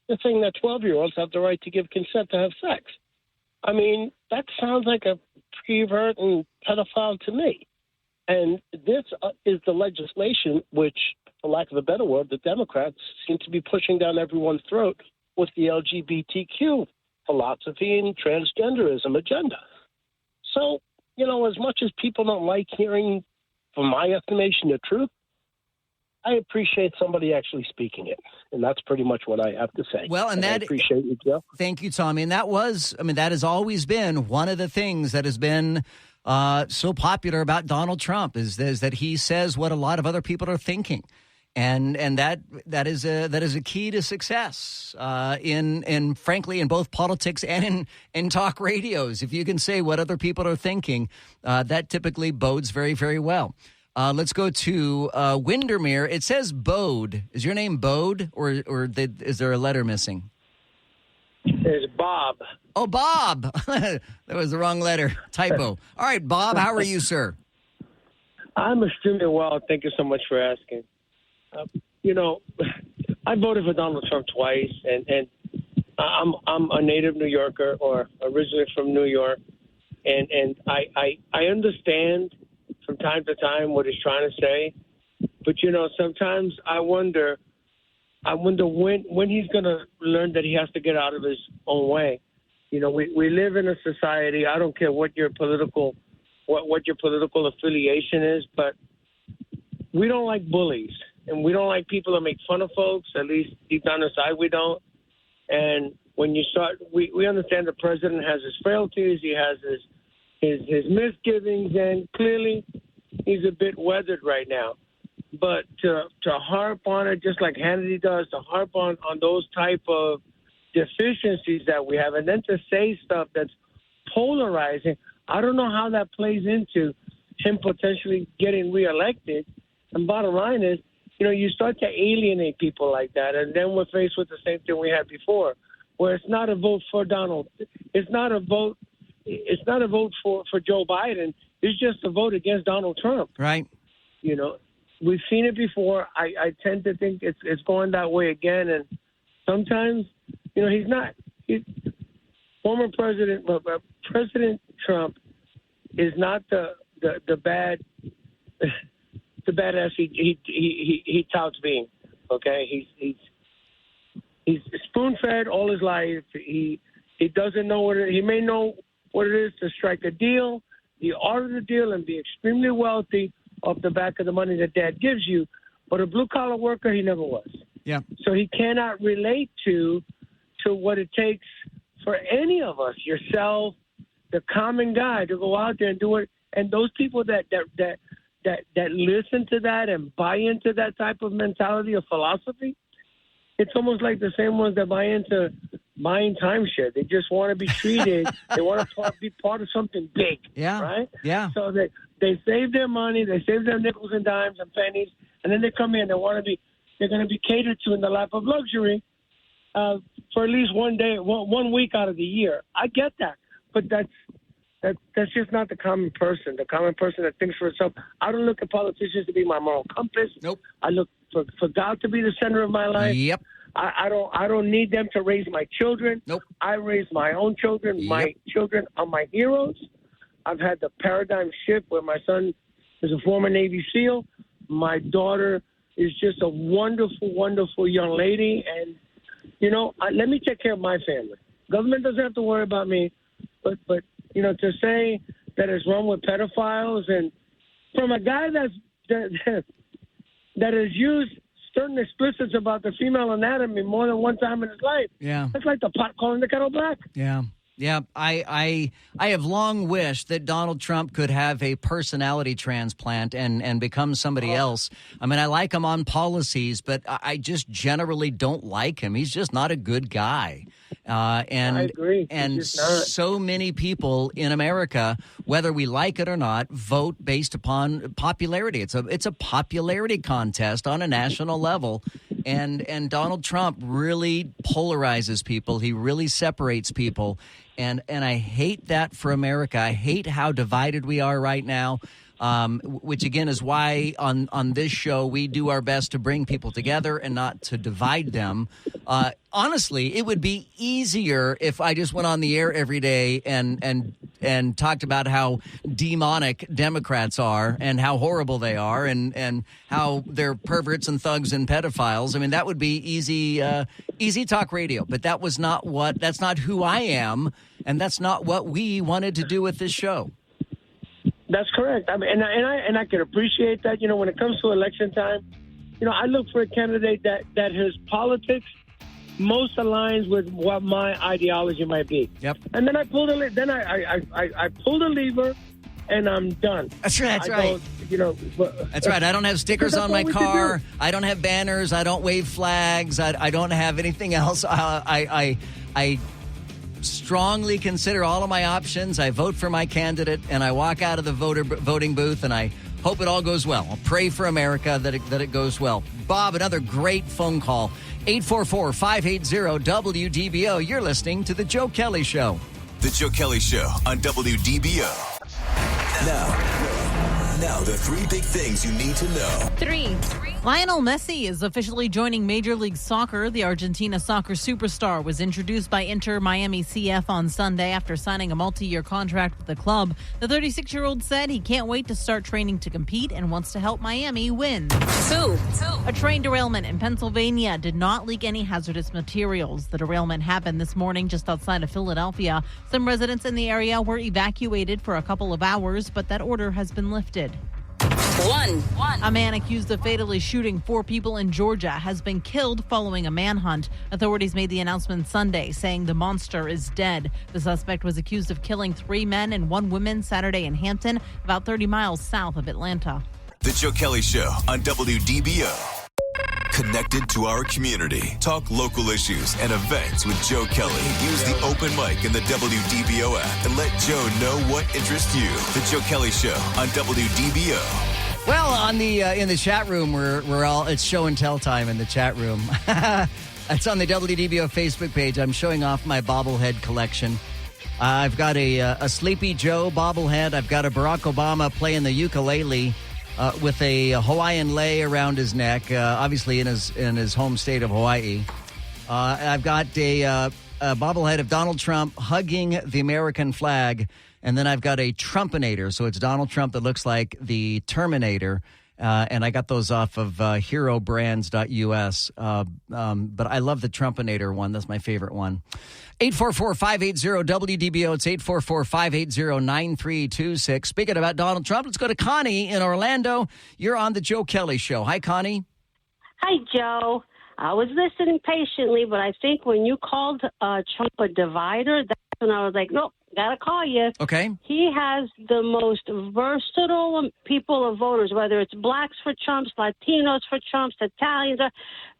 they're saying that 12-year-olds have the right to give consent to have sex. I mean, that sounds like a pervert and pedophile to me. And this is the legislation which, for lack of a better word, the Democrats seem to be pushing down everyone's throat with the LGBTQ philosophy and transgenderism agenda. So, as much as people don't like hearing, from my estimation, the truth, I appreciate somebody actually speaking it. And that's pretty much what I have to say. Well, and I appreciate you, Joe. Thank you, Tommy. And that has always been one of the things that has been so popular about Donald Trump is that he says what a lot of other people are thinking. And that is a key to success in frankly in both politics and in talk radios. If you can say what other people are thinking, that typically bodes very, very well. Let's go to Windermere. It says Bode. Is your name Bode, or is there a letter missing? It's Bob. Oh, Bob. That was the wrong letter. Typo. All right, Bob, how are you, sir? I'm extremely well. Thank you so much for asking. I voted for Donald Trump twice, and I'm a native New Yorker, or originally from New York, and I understand from time to time what he's trying to say, but sometimes I wonder when he's going to learn that he has to get out of his own way. We live in a society. I don't care what your political affiliation is, but we don't like bullies. And we don't like people that make fun of folks, at least deep down inside we don't. And when you start, we understand the president has his frailties, he has his misgivings, and clearly he's a bit weathered right now. But to harp on it, just like Hannity does, to harp on those type of deficiencies that we have, and then to say stuff that's polarizing, I don't know how that plays into him potentially getting reelected. And bottom line is, you start to alienate people like that, and then we're faced with the same thing we had before, where it's not a vote for Donald. It's not a vote for Joe Biden. It's just a vote against Donald Trump. Right. We've seen it before. I tend to think it's going that way again, and sometimes, he's not. Former President, but President Trump is not the bad. The badass he touts being, okay? He's spoon-fed all his life. He doesn't know he may know what it is to strike a deal, the art of the deal, and be extremely wealthy off the back of the money that Dad gives you. But a blue-collar worker, he never was. Yeah. So he cannot relate to what it takes for any of us, yourself, the common guy, to go out there and do it. And those people that listen to that and buy into that type of mentality or philosophy, it's almost like the same ones that buy into buying timeshare. They just want to be treated. They want to be part of something big. Yeah. Right? Yeah. So they save their money, they save their nickels and dimes and pennies, and then they come in. They're going to be catered to in the lap of luxury for at least 1 day, 1 week out of the year. I get that, but that's just not the common person. The common person that thinks for itself. I don't look at politicians to be my moral compass. Nope. I look for God to be the center of my life. Yep. I don't need them to raise my children. Nope. I raise my own children. Yep. My children are my heroes. I've had the paradigm shift where my son is a former Navy SEAL. My daughter is just a wonderful, wonderful young lady. And, let me take care of my family. Government doesn't have to worry about me. But to say that it's wrong with pedophiles, and from a guy that has used certain explicits about the female anatomy more than one time in his life, that's like the pot calling the kettle black. Yeah. Yeah, I have long wished that Donald Trump could have a personality transplant and become somebody else. I mean, I like him on policies, but I just generally don't like him. He's just not a good guy. And I agree. And so many people in America, whether we like it or not, vote based upon popularity. It's a popularity contest on a national level. And Donald Trump really polarizes people. He really separates people. And I hate that for America. I hate how divided we are right now, which, again, is why on this show we do our best to bring people together and not to divide them. Honestly, it would be easier if I just went on the air every day and talked about how demonic Democrats are and how horrible they are and how they're perverts and thugs and pedophiles. I mean, that would be easy talk radio. But that's not who I am, and that's not what we wanted to do with this show. That's correct. I mean, and I can appreciate that. When it comes to election time, I look for a candidate that his politics most aligns with what my ideology might be. Yep. And then I pull the lever, and I'm done. That's right. That's right. I don't have stickers on my car. I don't have banners. I don't wave flags. I don't have anything else. I strongly consider all of my options. I vote for my candidate, and I walk out of the voting booth, and I hope it all goes well. I'll pray for America that it goes well. Bob, another great phone call. 844-580-WDBO. You're listening to The Joe Kelley Show. The Joe Kelley Show on WDBO. Now, the three big things you need to know. 3. Lionel Messi is officially joining Major League Soccer. The Argentina soccer superstar was introduced by Inter Miami CF on Sunday after signing a multi-year contract with the club. The 36-year-old said he can't wait to start training to compete and wants to help Miami win. 2. A train derailment in Pennsylvania did not leak any hazardous materials. The derailment happened this morning just outside of Philadelphia. Some residents in the area were evacuated for a couple of hours, but that order has been lifted. 1. A man accused of fatally shooting 4 people in Georgia has been killed following a manhunt. Authorities made the announcement Sunday, saying the monster is dead. The suspect was accused of killing 3 men and 1 woman Saturday in Hampton, about 30 miles south of Atlanta. The Joe Kelley Show on WDBO. Connected to our community. Talk local issues and events with Joe Kelley. Use the open mic in the WDBO app and let Joe know what interests you. The Joe Kelley Show on WDBO. Well, on the in the chat room, we're all, it's show and tell time in the chat room. It's on the WDBO Facebook page. I'm showing off my bobblehead collection. I've got a Sleepy Joe bobblehead. I've got a Barack Obama playing the ukulele with a Hawaiian lei around his neck, obviously in his home state of Hawaii. I've got a bobblehead of Donald Trump hugging the American flag. And then I've got a Trumpinator, so it's Donald Trump that looks like the Terminator, and I got those off of herobrands.us. But I love the Trumpinator one. That's my favorite one. 844-580-WDBO. It's 844-580-9326. Speaking about Donald Trump, let's go to Connie in Orlando. You're on the Joe Kelley Show. Hi, Connie. Hi, Joe. I was listening patiently, but I think when you called Trump a divider, that's when I was like, nope. Gotta call you. Okay. He has the most versatile people of voters, whether it's blacks for Trumps, Latinos for Trumps, Italians,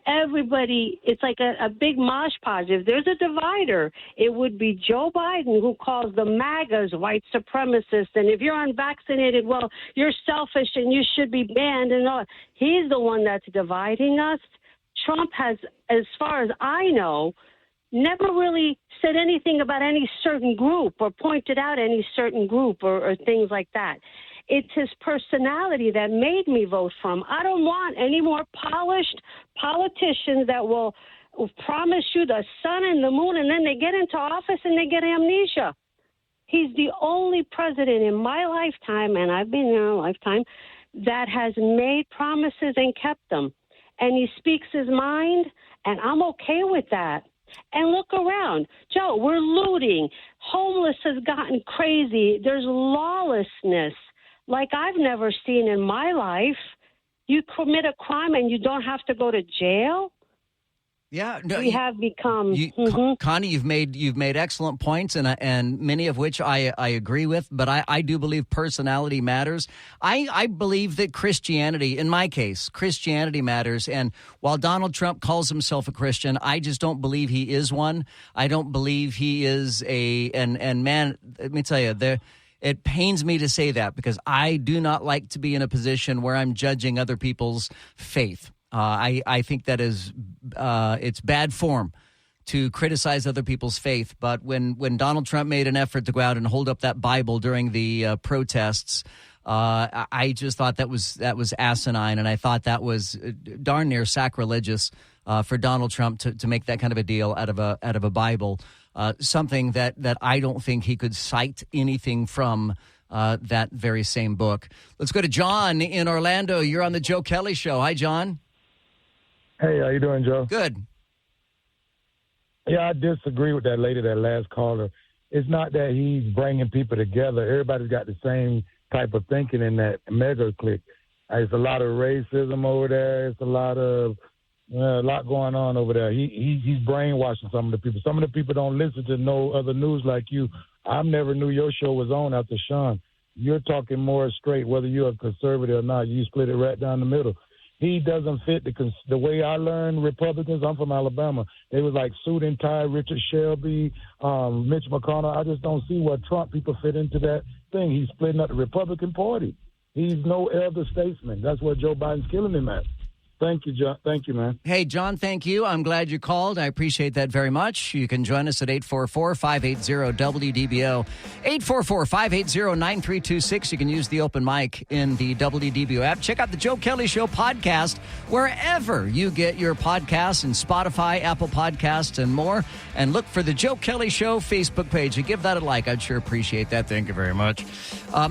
everybody. It's like a big mosh podge. If there's a divider, it would be Joe Biden, who calls the MAGAs white supremacists. And if you're unvaccinated, well, you're selfish and you should be banned. And all. He's the one that's dividing us. Trump has, as far as I know, never really said anything about any certain group or pointed out any certain group or things like that. It's his personality that made me vote for him. I don't want any more polished politicians that will promise you the sun and the moon, and then they get into office and they get amnesia. He's the only president in my lifetime, and I've been here a lifetime, that has made promises and kept them. And he speaks his mind, and I'm okay with that. And look around. Joe, we're looting. Homeless has gotten crazy. There's lawlessness like I've never seen in my life. You commit a crime and you don't have to go to jail? Yeah, no, we have become. Connie, you've made excellent points, and many of which I agree with. But I do believe personality matters. I believe that Christianity, in my case, Christianity matters. And while Donald Trump calls himself a Christian, I just don't believe he is one. I don't believe he is and man, let me tell you, it pains me to say that because I do not like to be in a position where I'm judging other people's faith. I think that is it's bad form to criticize other people's faith. But when Donald Trump made an effort to go out and hold up that Bible during the protests, I just thought that was asinine, and I thought that was darn near sacrilegious for Donald Trump to make that kind of a deal out of a Bible, something that I don't think he could cite anything from. That very same book. Let's go to John in Orlando. You're on the Joe Kelley Show. Hi, John. Hey, how you doing, Joe? Good. Yeah, I disagree with that lady, that last caller. It's not that he's bringing people together. Everybody's got the same type of thinking in that mega clique. There's a lot of racism over there. It's a lot going on over there. He's brainwashing some of the people. Some of the people don't listen to no other news like you. I never knew your show was on after Sean. You're talking more straight, whether you're a conservative or not. You split it right down the middle. He doesn't fit the way I learned Republicans. I'm from Alabama. They was like suit and tie, Richard Shelby, Mitch McConnell. I just don't see where Trump people fit into that thing. He's splitting up the Republican Party. He's no elder statesman. That's where Joe Biden's killing him at. Thank you, John. Thank you, man. Hey, John, thank you. I'm glad you called. I appreciate that very much. You can join us at 844-580-WDBO. 844-580-9326. You can use the open mic in the WDBO app. Check out the Joe Kelley Show podcast wherever you get your podcasts, and Spotify, Apple Podcasts, and more. And look for the Joe Kelley Show Facebook page and give that a like. I'd sure appreciate that. Thank you very much.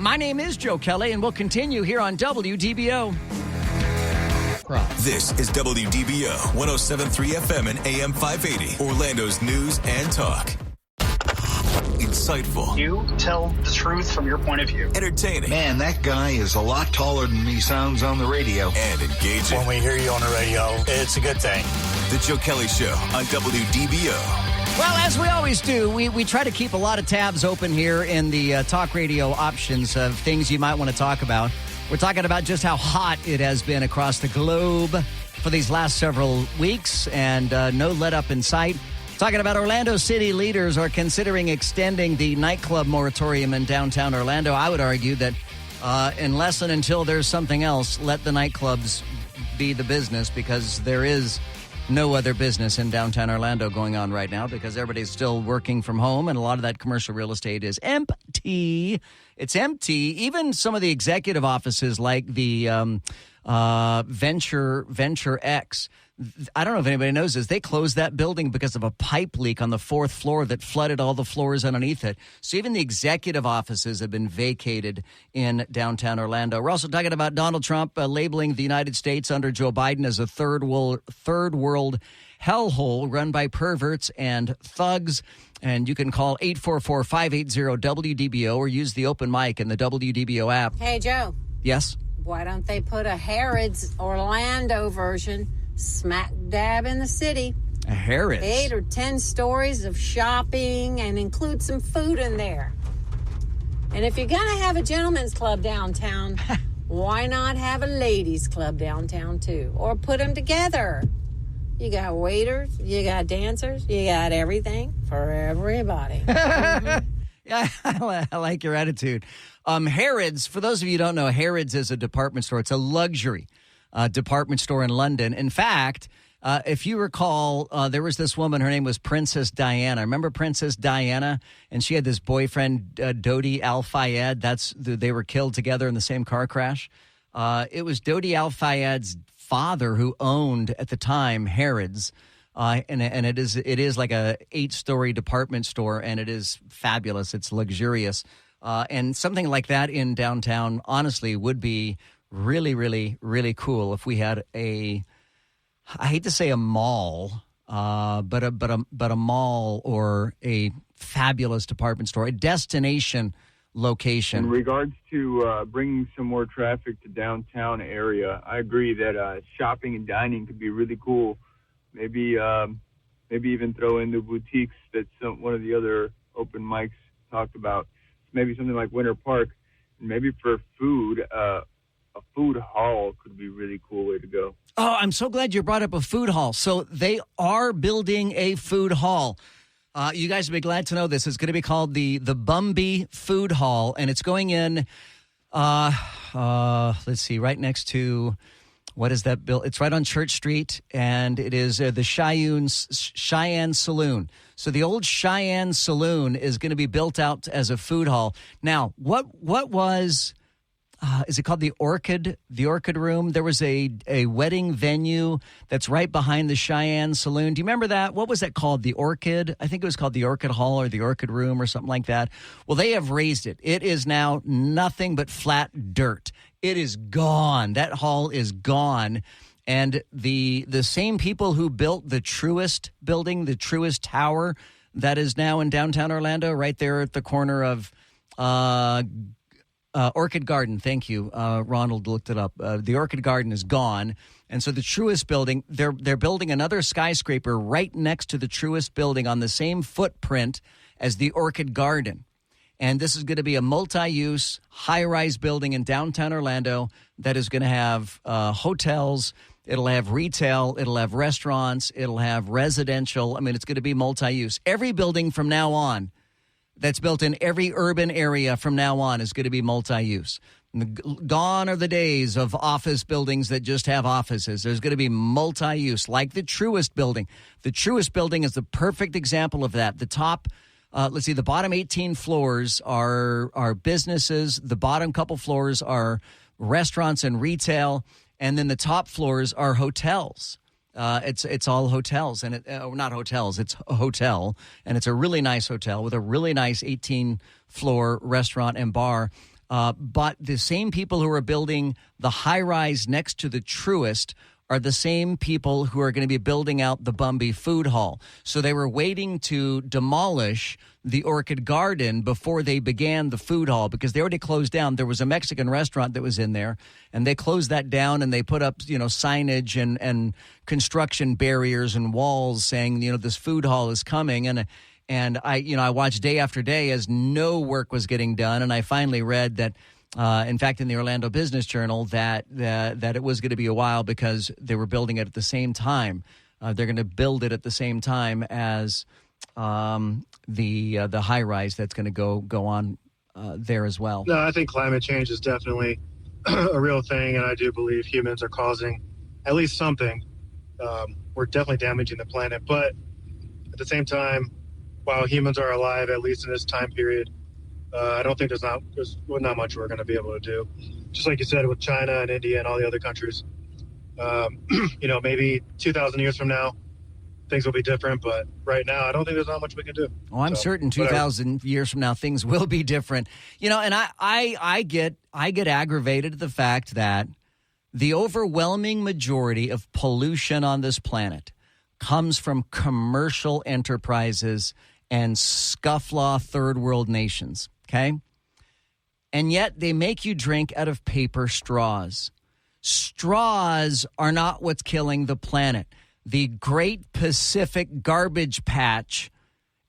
My name is Joe Kelley, and we'll continue here on WDBO. This is WDBO 107.3 FM and AM 580, Orlando's news and talk. Insightful. You tell the truth from your point of view. Entertaining. Man, that guy is a lot taller than he sounds on the radio. And engaging. When we hear you on the radio, it's a good thing. The Joe Kelley Show on WDBO. Well, as we always do, we try to keep a lot of tabs open here in the talk radio options of things you might want to talk about. We're talking about just how hot it has been across the globe for these last several weeks, and no let-up in sight. Talking about Orlando city leaders are considering extending the nightclub moratorium in downtown Orlando. I would argue that unless and until there's something else, let the nightclubs be the business, because there is no other business in downtown Orlando going on right now because everybody's still working from home, and a lot of that commercial real estate is empty. It's empty. Even some of the executive offices like the Venture X, I don't know if anybody knows this, they closed that building because of a pipe leak on the 4th floor that flooded all the floors underneath it. So even the executive offices have been vacated in downtown Orlando. We're also talking about Donald Trump labeling the United States under Joe Biden as a third world hellhole run by perverts and thugs. And you can call 844-580-WDBO or use the open mic in the WDBO app. Hey, Joe. Yes? Why don't they put a Harrods Orlando version smack dab in the city? A Harrods? 8 or 10 stories of shopping and include some food in there. And if you're going to have a gentleman's club downtown, why not have a ladies' club downtown, too? Or put them together. You got waiters, you got dancers, you got everything for everybody. Mm-hmm. Yeah, I like your attitude. Harrods, for those of you who don't know, Harrods is a department store. It's a luxury department store in London. In fact, if you recall, there was this woman, her name was Princess Diana. Remember Princess Diana? And she had this boyfriend, Dodi Al-Fayed. They were killed together in the same car crash. It was Dodi Al-Fayed's father who owned at the time Harrods, and it is like a 8-story department store, and it is fabulous. It's luxurious, and something like that in downtown honestly would be really, really, really cool if we had I hate to say a mall, but a mall or a fabulous department store, a destination location. In regards to bringing some more traffic to downtown area, I agree that shopping and dining could be really cool. Maybe even throw in the boutiques that one of the other open mics talked about. Maybe something like Winter Park. And maybe for food, a food hall could be a really cool way to go. Oh, I'm so glad you brought up a food hall. So they are building a food hall. You guys will be glad to know this. It's going to be called the Bumby Food Hall, and it's going in, let's see, right next to, what is that built? It's right on Church Street, and it is the Cheyenne Saloon. So the old Cheyenne Saloon is going to be built out as a food hall. Now, what was... is it called the Orchid Room? There was a wedding venue that's right behind the Cheyenne Saloon. Do you remember that? What was that called? The Orchid? I think it was called the Orchid Hall or the Orchid Room or something like that. Well, they have raised it. It is now nothing but flat dirt. It is gone. That hall is gone. And the same people who built the Truist building, the Truist Tower, that is now in downtown Orlando, right there at the corner of Orchid Garden. Thank you. Ronald looked it up. The Orchid Garden is gone. And so the Truist building, they're building another skyscraper right next to the Truist building on the same footprint as the Orchid Garden. And this is going to be a multi-use, high-rise building in downtown Orlando that is going to have hotels. It'll have retail. It'll have restaurants. It'll have residential. I mean, it's going to be multi-use. Every building from now on that's built in every urban area from now on is going to be multi-use. Gone are the days of office buildings that just have offices. There's going to be multi-use, like the Truist building. The Truist building is the perfect example of that. The top, the bottom 18 floors are businesses. The bottom couple floors are restaurants and retail. And then the top floors are hotels. It's all hotels, and not hotels. It's a hotel, and it's a really nice hotel with a really nice 18-floor restaurant and bar. But the same people who are building the high-rise next to the Truist are the same people who are going to be building out the Bumby Food Hall. So they were waiting to demolish the Orchid Garden before they began the food hall because they already closed down. There was a Mexican restaurant that was in there, and they closed that down, and they put up, signage and construction barriers and walls saying, this food hall is coming. And I watched day after day as no work was getting done, and I finally read that, in fact, in the Orlando Business Journal, that it was going to be a while because they were building it at the same time. They're going to build it at the same time as the high rise that's going to go on there as well. No, I think climate change is definitely a real thing, and I do believe humans are causing at least something. We're definitely damaging the planet, but at the same time, while humans are alive, at least in this time period, I don't think there's not much we're going to be able to do. Just like you said with China and India and all the other countries. Maybe 2,000 years from now, things will be different. But right now, I don't think there's not much we can do. Oh, I'm certain 2,000 years from now, things will be different. And I get aggravated at the fact that the overwhelming majority of pollution on this planet comes from commercial enterprises and scufflaw third world nations, okay? And yet they make you drink out of paper straws. Straws are not what's killing the planet. The Great Pacific Garbage Patch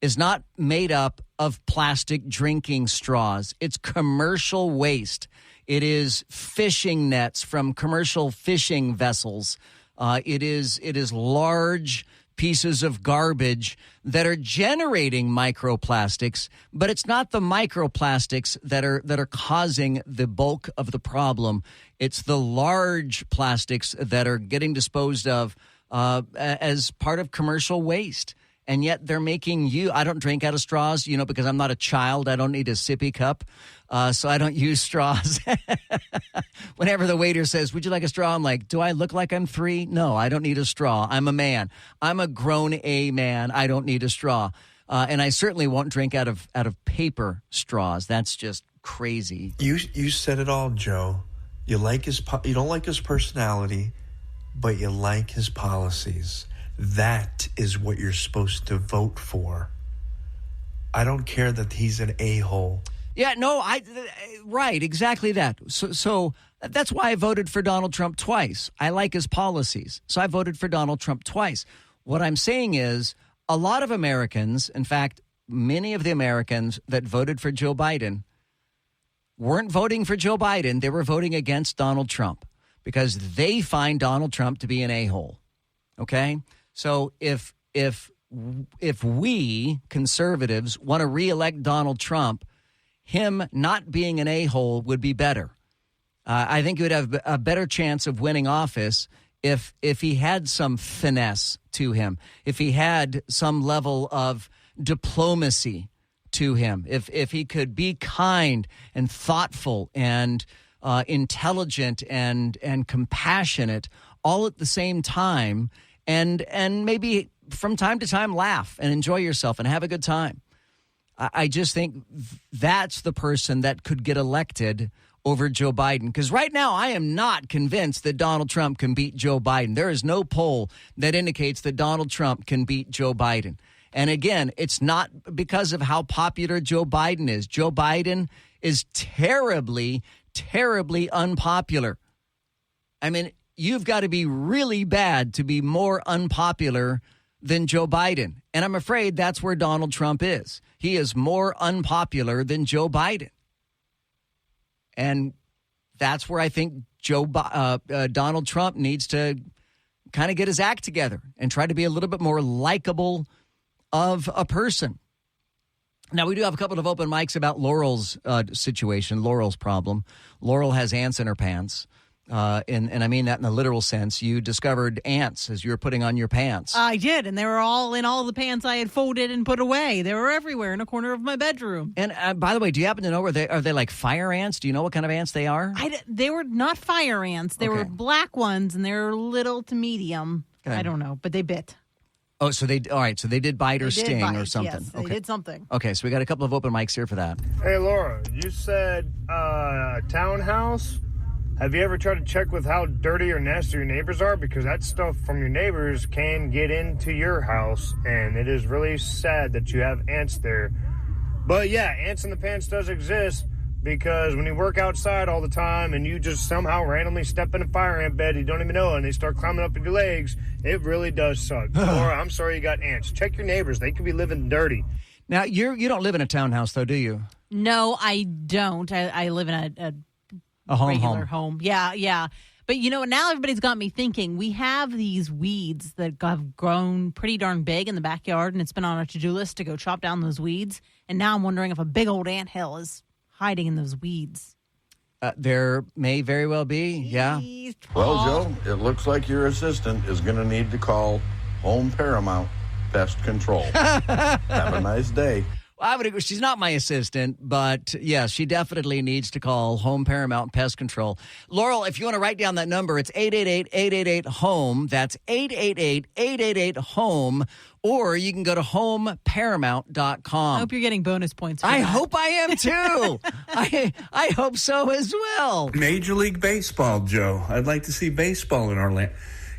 is not made up of plastic drinking straws. It's commercial waste. It is fishing nets from commercial fishing vessels. It is large pieces of garbage that are generating microplastics, but it's not the microplastics that are causing the bulk of the problem. It's the large plastics that are getting disposed of as part of commercial waste. And yet they're making I don't drink out of straws, because I'm not a child. I don't need a sippy cup. So I don't use straws. Whenever the waiter says, "Would you like a straw?" I'm like, do I look like I'm 3? No, I don't need a straw. I'm a man. I'm a grown man. I don't need a straw. And I certainly won't drink out of paper straws. That's just crazy. You said it all, Joe. You don't like his personality, but you like his policies. That is what you're supposed to vote for. I don't care that he's an a-hole. Yeah, no, right, exactly that. So that's why I voted for Donald Trump twice. I like his policies, so I voted for Donald Trump twice. What I'm saying is a lot of Americans, in fact, many of the Americans that voted for Joe Biden weren't voting for Joe Biden. They were voting against Donald Trump because they find Donald Trump to be an a-hole, okay? So if we conservatives want to reelect Donald Trump, him not being an a-hole would be better. I think he would have a better chance of winning office if he had some finesse to him, if he had some level of diplomacy to him, if he could be kind and thoughtful and intelligent and compassionate all at the same time. And maybe from time to time laugh and enjoy yourself and have a good time. I just think that's the person that could get elected over Joe Biden. Because right now I am not convinced that Donald Trump can beat Joe Biden. There is no poll that indicates that Donald Trump can beat Joe Biden. And again, it's not because of how popular Joe Biden is. Joe Biden is terribly, terribly unpopular. I mean, you've got to be really bad to be more unpopular than Joe Biden. And I'm afraid that's where Donald Trump is. He is more unpopular than Joe Biden. And that's where I think Donald Trump needs to kind of get his act together and try to be a little bit more likable of a person. Now, we do have a couple of open mics about Laurel's situation, Laurel's problem. Laurel has ants in her pants. And I mean that in the literal sense. You discovered ants as you were putting on your pants. I did, and they were all in all the pants I had folded and put away. They were everywhere in a corner of my bedroom. And by the way, do you happen to know are they like fire ants? Do you know what kind of ants they are? They were not fire ants. They were black ones, and they're little to medium. Okay. I don't know, but they bit. Oh, so they did bite or sting or something. Yes, they did something. Okay, so we got a couple of open mics here for that. Hey, Laura, you said townhouse. Have you ever tried to check with how dirty or nasty your neighbors are? Because that stuff from your neighbors can get into your house, and it is really sad that you have ants there. But yeah, ants in the pants does exist, because when you work outside all the time and you just somehow randomly step in a fire ant bed, you don't even know, and they start climbing up your legs, it really does suck. Laura, I'm sorry you got ants. Check your neighbors. They could be living dirty. Now, you don't live in a townhouse, though, do you? No, I don't. I live in a regular home. Yeah. But, now everybody's got me thinking. We have these weeds that have grown pretty darn big in the backyard, and it's been on our to-do list to go chop down those weeds. And now I'm wondering if a big old anthill is hiding in those weeds. There may very well be, yeah. Well, Joe, it looks like your assistant is going to need to call Home Paramount Pest Control. Have a nice day. I would agree. She's not my assistant, but yes, she definitely needs to call Home Paramount Pest Control. Laurel, if you want to write down that number, it's 888-888-HOME. That's 888-888-HOME. Or you can go to homeparamount.com. I hope you're getting bonus points for I that. hope I am too. I hope so as well. Major League Baseball, Joe. I'd like to see baseball in Orlando.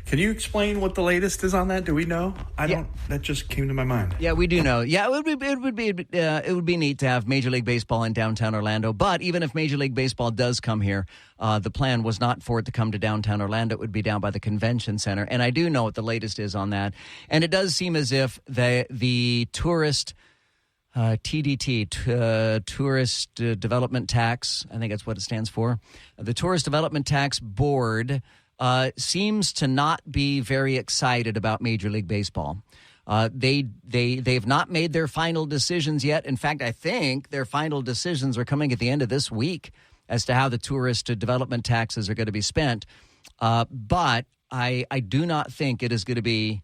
Can you explain what the latest is on that? Do we know? I don't. That just came to my mind. Yeah, we do know. Yeah, it would be neat to have Major League Baseball in downtown Orlando. But even if Major League Baseball does come here, the plan was not for it to come to downtown Orlando. It would be down by the convention center. And I do know what the latest is on that. And it does seem as if the tourist TDT, Tourist Development Tax, I think that's what it stands for. The Tourist Development Tax Board seems to not be very excited about Major League Baseball. They've not made their final decisions yet. In fact, I think their final decisions are coming at the end of this week as to how the tourist development taxes are going to be spent. But I do not think it is going to be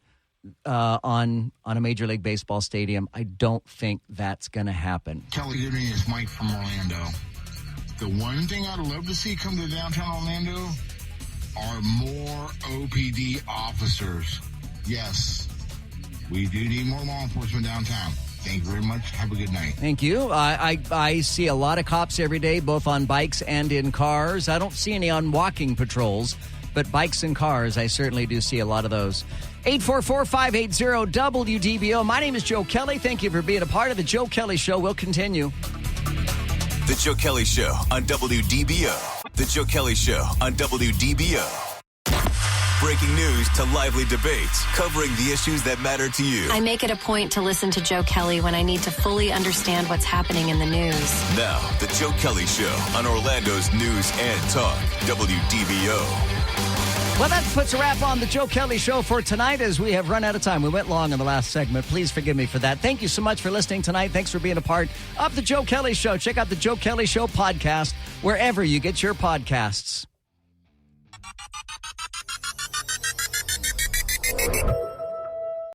on a Major League Baseball stadium. I don't think that's going to happen. Kelly, good evening. It's Mike from Orlando. The one thing I'd love to see come to downtown Orlando are more OPD officers. Yes, we do need more law enforcement downtown. Thank you very much. Have a good night. Thank you. I see a lot of cops every day, both on bikes and in cars. I don't see any on walking patrols, but bikes and cars, I certainly do see a lot of those. 844-580-WDBO. My name is Joe Kelley. Thank you for being a part of the Joe Kelley Show. We'll continue. The Joe Kelley Show on WDBO. The Joe Kelley Show on WDBO. Breaking news to lively debates, covering the issues that matter to you. I make it a point to listen to Joe Kelley when I need to fully understand what's happening in the news. Now, The Joe Kelley Show on Orlando's News and Talk, WDBO. Well, that puts a wrap on the Joe Kelley Show for tonight as we have run out of time. We went long in the last segment. Please forgive me for that. Thank you so much for listening tonight. Thanks for being a part of the Joe Kelley Show. Check out the Joe Kelley Show podcast wherever you get your podcasts.